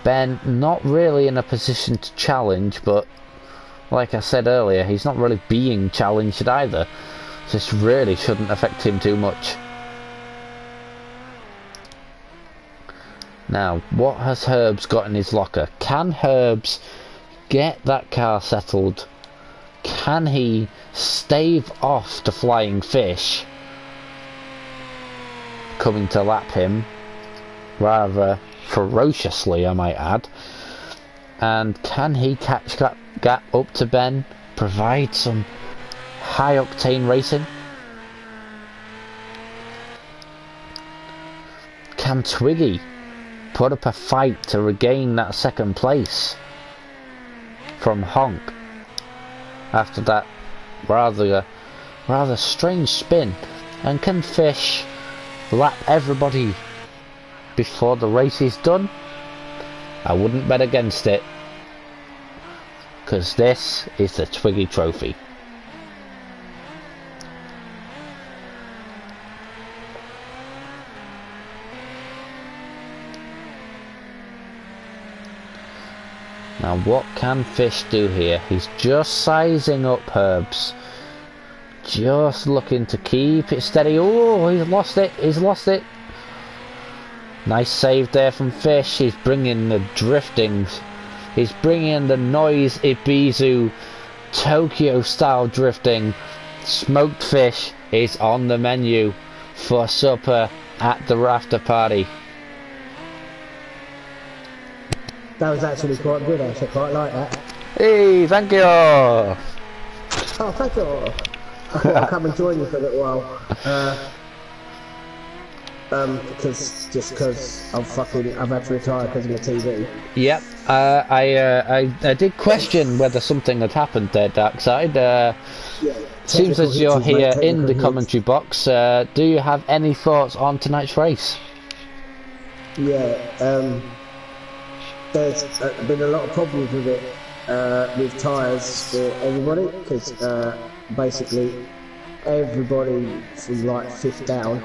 Ben not really in a position to challenge, but like I said earlier, he's not really being challenged either. This really shouldn't affect him too much. Now, what has Herbs got in his locker? Can Herbs get that car settled? Can he stave off the flying fish coming to lap him rather ferociously, I might add? And can he catch that gap up to Ben, provide some high octane racing? Can Twiggy put up a fight to regain that second place from Honk after that rather strange spin? And can Fish lap everybody before the race is done? I wouldn't bet against it, because this is the Twiggy Trophy. Now what can Fish do here? He's just sizing up Herbs. Just looking to keep it steady. Oh, he's lost it. He's lost it. Nice save there from Fish. He's bringing the drifting. He's bringing the Noise Ibizu Tokyo style drifting. Smoked fish is on the menu for supper at the rafter party. That was actually quite good, actually. Quite like that. Hey, thank you. Oh, thank you. I thought I'd come and join you for a little while. Because I've had to retire because of my TV. Yep. I did question whether something had happened there, Darkside. Yeah, seems as you're hitches, here mate, in the technical commentary box. Do you have any thoughts on tonight's race? Yeah. There's been a lot of problems with it, with tyres for everybody, because basically everybody from like 5th down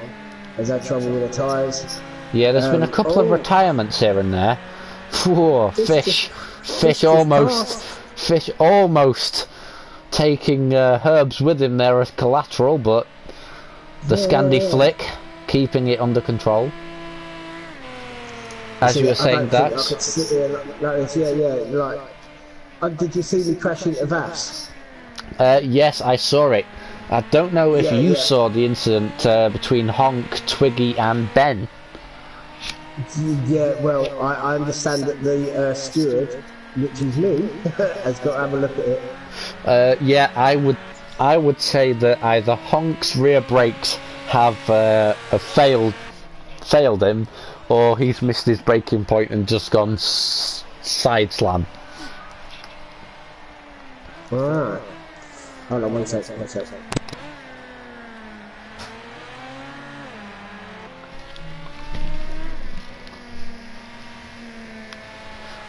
has had trouble with the tyres. Yeah, there's been a couple of retirements here and there. Whoa, Fish almost taking Herbs with him there as collateral, but the Scandi flick keeping it under control. As you were saying, Dax. Did you see me crash into Vass? Yes, I saw it. I don't know if you saw the incident between Honk, Twiggy and Ben. Yeah, well, I understand that the steward, which is me, has got to have a look at it. Yeah, I would say that either Honk's rear brakes have failed him, or he's missed his braking point and just gone side slam. Alright. Hold on, one sec.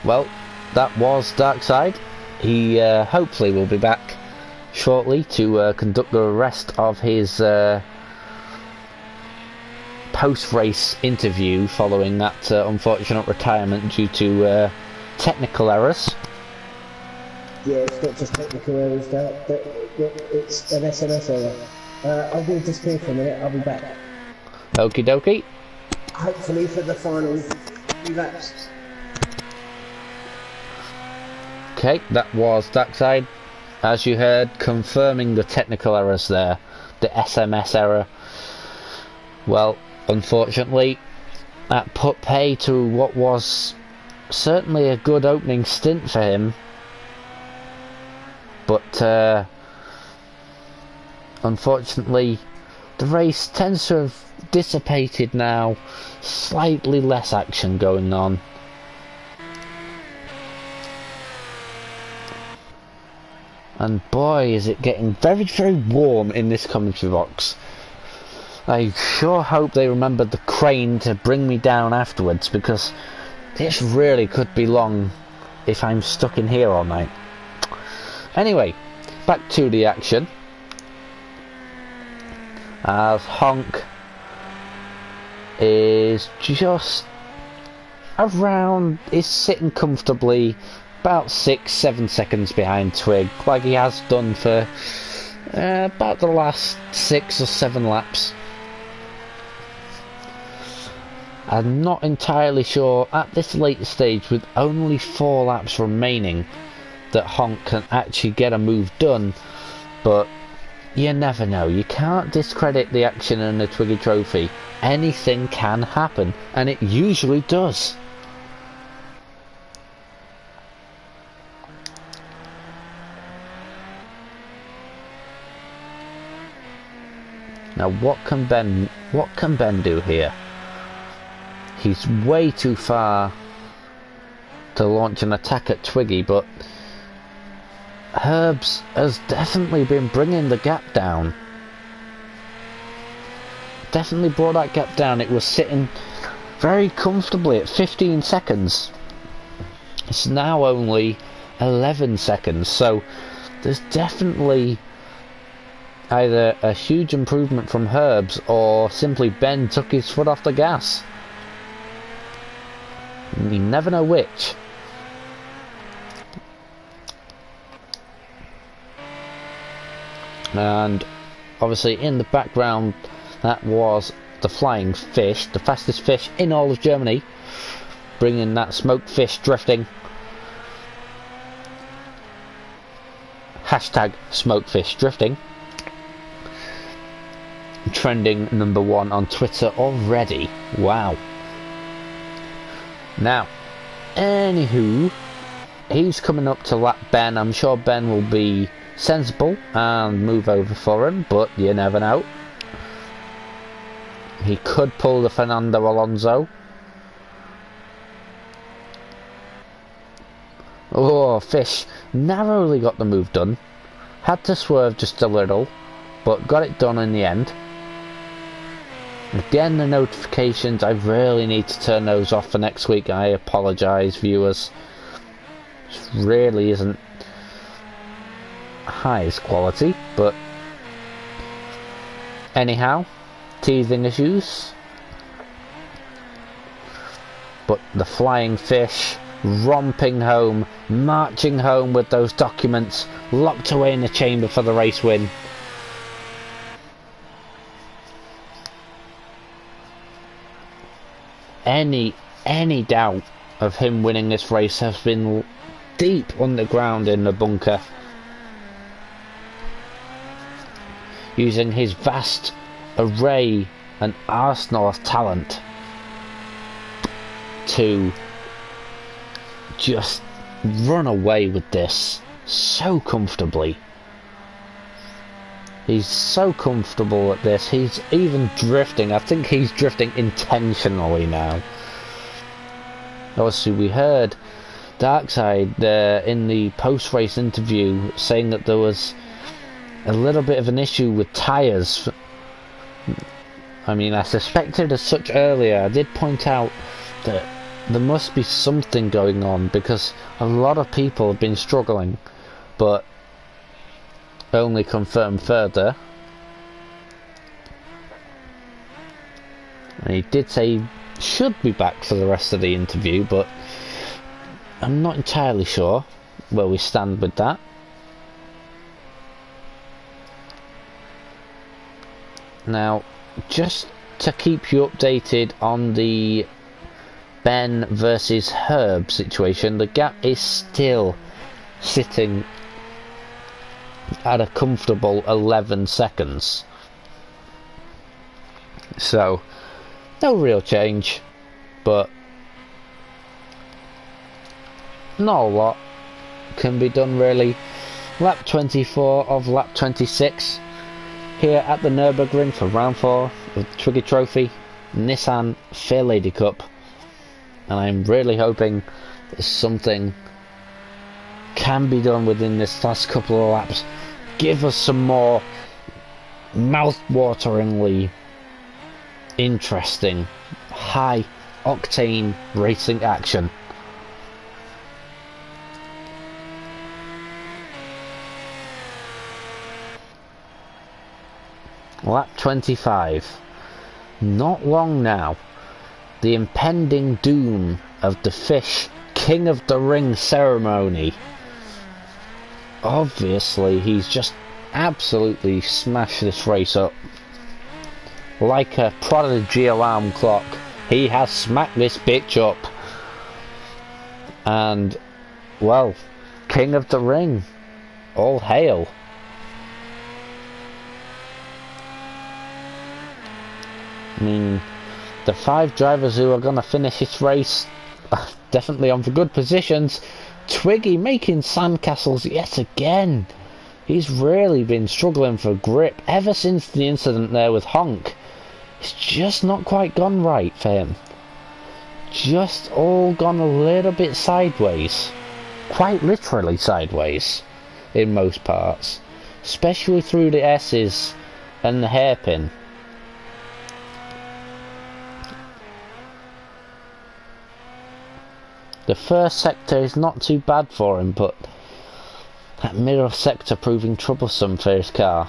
Well, that was Darkside. He hopefully will be back shortly to conduct the rest of his post-race interview following that unfortunate retirement due to technical errors. Yeah, it's not just technical errors, it's an SMS error. I'm going to disappear for a minute, I'll be back. Okie dokie. Hopefully for the final few laps. Okay, that was Darkside, as you heard, confirming the technical errors there, the SMS error. Well, unfortunately, that put pay to what was certainly a good opening stint for him, but unfortunately the race tends to have dissipated now, slightly less action going on. And boy, is it getting very, very warm in this commentary box. I sure hope they remembered the crane to bring me down afterwards, because this really could be long if I'm stuck in here all night. Anyway, back to the action. As Honk is just around, is sitting comfortably about 6-7 seconds behind Twig, like he has done for about the last 6 or 7 laps. I'm not entirely sure at this late stage, with only 4 laps remaining, that Honk can actually get a move done, but you never know. You can't discredit the action in the Twiggy Trophy. Anything can happen, and it usually does. Now what can Ben do here? He's way too far to launch an attack at Twiggy, but Herbs has definitely been bringing the gap down. Definitely brought that gap down. It was sitting very comfortably at 15 seconds. It's now only 11 seconds, so there's definitely either a huge improvement from Herbs, or simply Ben took his foot off the gas. You never know which. And obviously in the background, that was the flying fish, the fastest fish in all of Germany, bringing that smoked fish drifting. Hashtag smoked fish drifting. Trending #1 on Twitter already. Wow. Now, anywho, he's coming up to lap Ben. I'm sure Ben will be sensible and move over for him, but you never know. He could pull the Fernando Alonso. Oh, Fish narrowly got the move done. Had to swerve just a little, but got it done in the end. Again, the notifications, I really need to turn those off for next week. I apologise, viewers. This really isn't highest quality, but anyhow, teething issues. But the flying fish romping home, marching home with those documents locked away in the chamber for the race win. Any doubt of him winning this race has been deep underground in the bunker, using his vast array and arsenal of talent to just run away with this so comfortably. He's so comfortable at this. He's even drifting. I think he's drifting intentionally now. Obviously, we heard Darkside in the post-race interview saying that there was a little bit of an issue with tyres. I mean, I suspected as such earlier. I did point out that there must be something going on, because a lot of people have been struggling, but only confirmed further. And he did say he should be back for the rest of the interview, but I'm not entirely sure where we stand with that. Now, just to keep you updated on the Ben versus Herb situation, the gap is still sitting at a comfortable 11 seconds. So, no real change, but not a lot can be done really. Lap 24 of lap 26. here at the Nürburgring for round 4 of the Twiggy Trophy, Nissan Fairlady Cup, and I'm really hoping that something can be done within this last couple of laps. Give us some more mouth-wateringly interesting, high-octane racing action. Lap 25. Not long now. The impending doom of the Fish King of the Ring ceremony. Obviously, he's just absolutely smashed this race up. Like a prodigy alarm clock, he has smacked this bitch up. And, well, King of the Ring. All hail. I mean, the 5 drivers who are going to finish this race are definitely on for good positions. Twiggy making sandcastles yet again. He's really been struggling for grip ever since the incident there with Honk. It's just not quite gone right for him. Just all gone a little bit sideways. Quite literally sideways in most parts. Especially through the S's and the hairpin. The first sector is not too bad for him, but that middle sector proving troublesome for his car.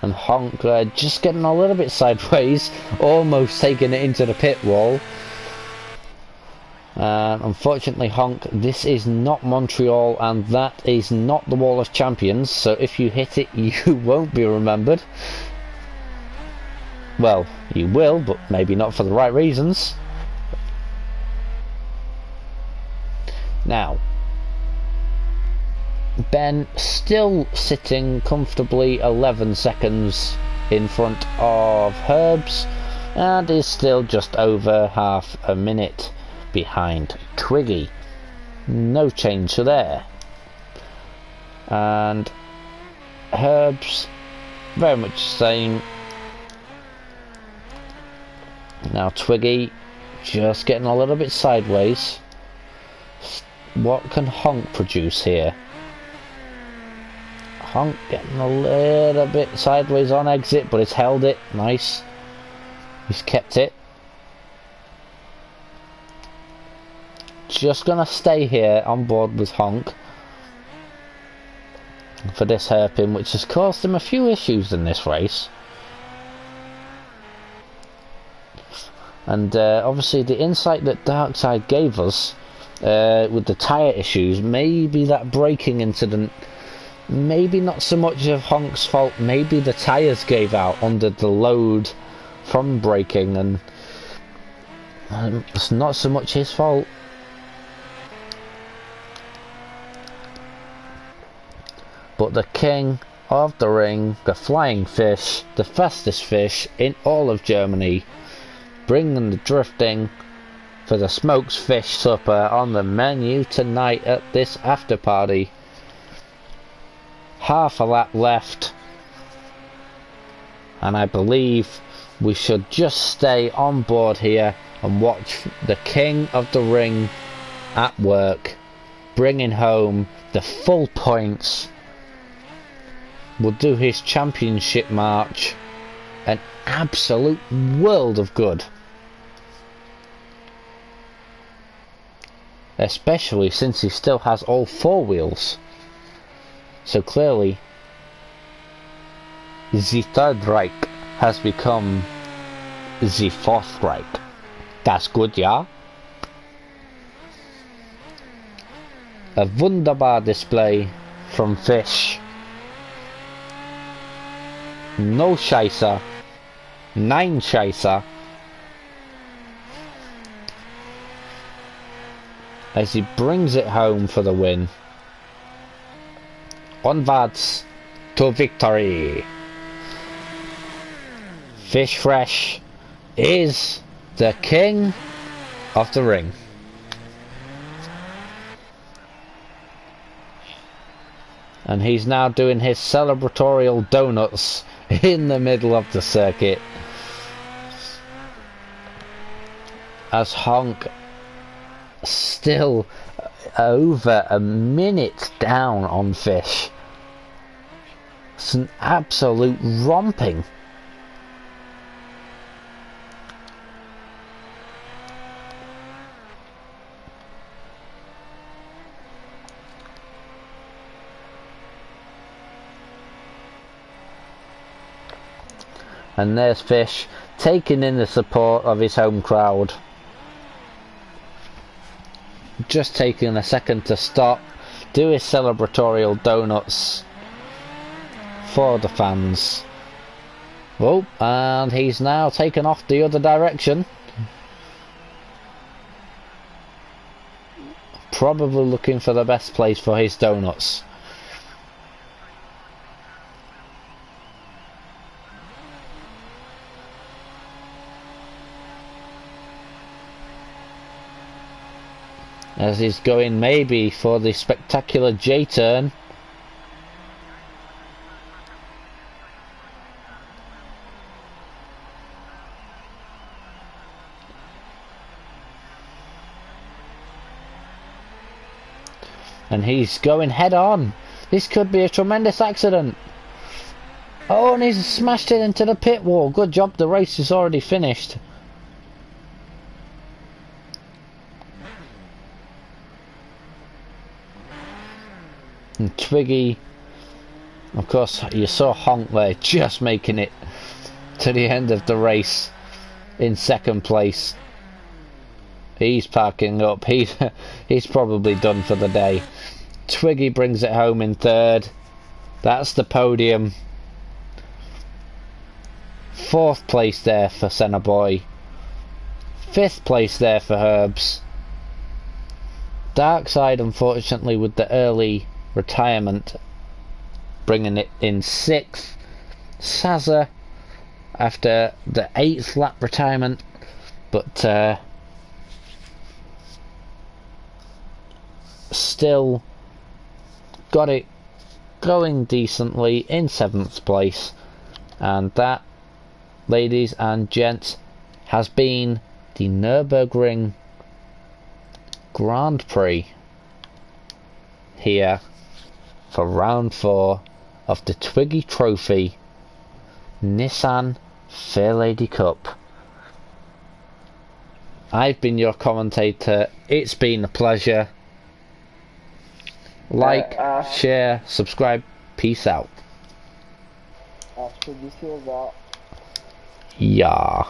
And Honk just getting a little bit sideways, almost taking it into the pit wall. Unfortunately, Honk, this is not Montreal, and that is not the Wall of Champions, so if you hit it, you won't be remembered. Well, you will, but maybe not for the right reasons. Now, Ben still sitting comfortably 11 seconds in front of Herbs, and is still just over half a minute behind Twiggy. No change there. And Herbs very much the same. Now Twiggy just getting a little bit sideways. What can Honk produce here? Honk getting a little bit sideways on exit, but it's held it. Nice. He's kept it. Just gonna stay here on board with Honk for this hairpin, which has caused him a few issues in this race. And obviously the insight that Darkside gave us with the tyre issues, maybe that braking incident, maybe not so much of Honk's fault, maybe the tyres gave out under the load from braking, and it's not so much his fault. But the King of the Ring, the Flying Fish, the fastest fish in all of Germany, bringing the drifting for the Smokes Fish Supper on the menu tonight at this after party. Half a lap left, and I believe we should just stay on board here and watch the King of the Ring at work, bringing home the full points. Will do his championship march an absolute world of good, especially since he still has all 4 wheels. So clearly the Third Reich has become the Fourth Reich. That's good, yeah? A wunderbar display from Fish. No Scheiße, Nein Scheiße, as he brings it home for the win. Onwards to victory. Fish fresh, is the king of the ring. And he's now doing his celebratorial donuts in the middle of the circuit. As Honk still over a minute down on Fish. It's an absolute romping. And there's Fish taking in the support of his home crowd. Just taking a second to stop, do his celebratorial donuts for the fans. Oh, and he's now taken off the other direction. Probably looking for the best place for his donuts. As he's going maybe for the spectacular J-turn. And he's going head on. This could be a tremendous accident. Oh, and he's smashed it into the pit wall. Good job, the race is already finished. And Twiggy, of course, you saw Honk there just making it to the end of the race in second place. He's parking up. He's probably done for the day. Twiggy brings it home in third. That's the podium. Fourth place there for Centerboy. Fifth place there for Herbs. Darkside, unfortunately, with the early retirement, bringing it in sixth. Sazza after the 8th lap retirement, but still got it going decently in 7th place. And that, ladies and gents, has been the Nürburgring Grand Prix here for round 4 of the Twiggy Trophy Nissan Fairlady Cup. I've been your commentator. It's been a pleasure. Like, share, subscribe. Peace out. Should you feel that? Yeah.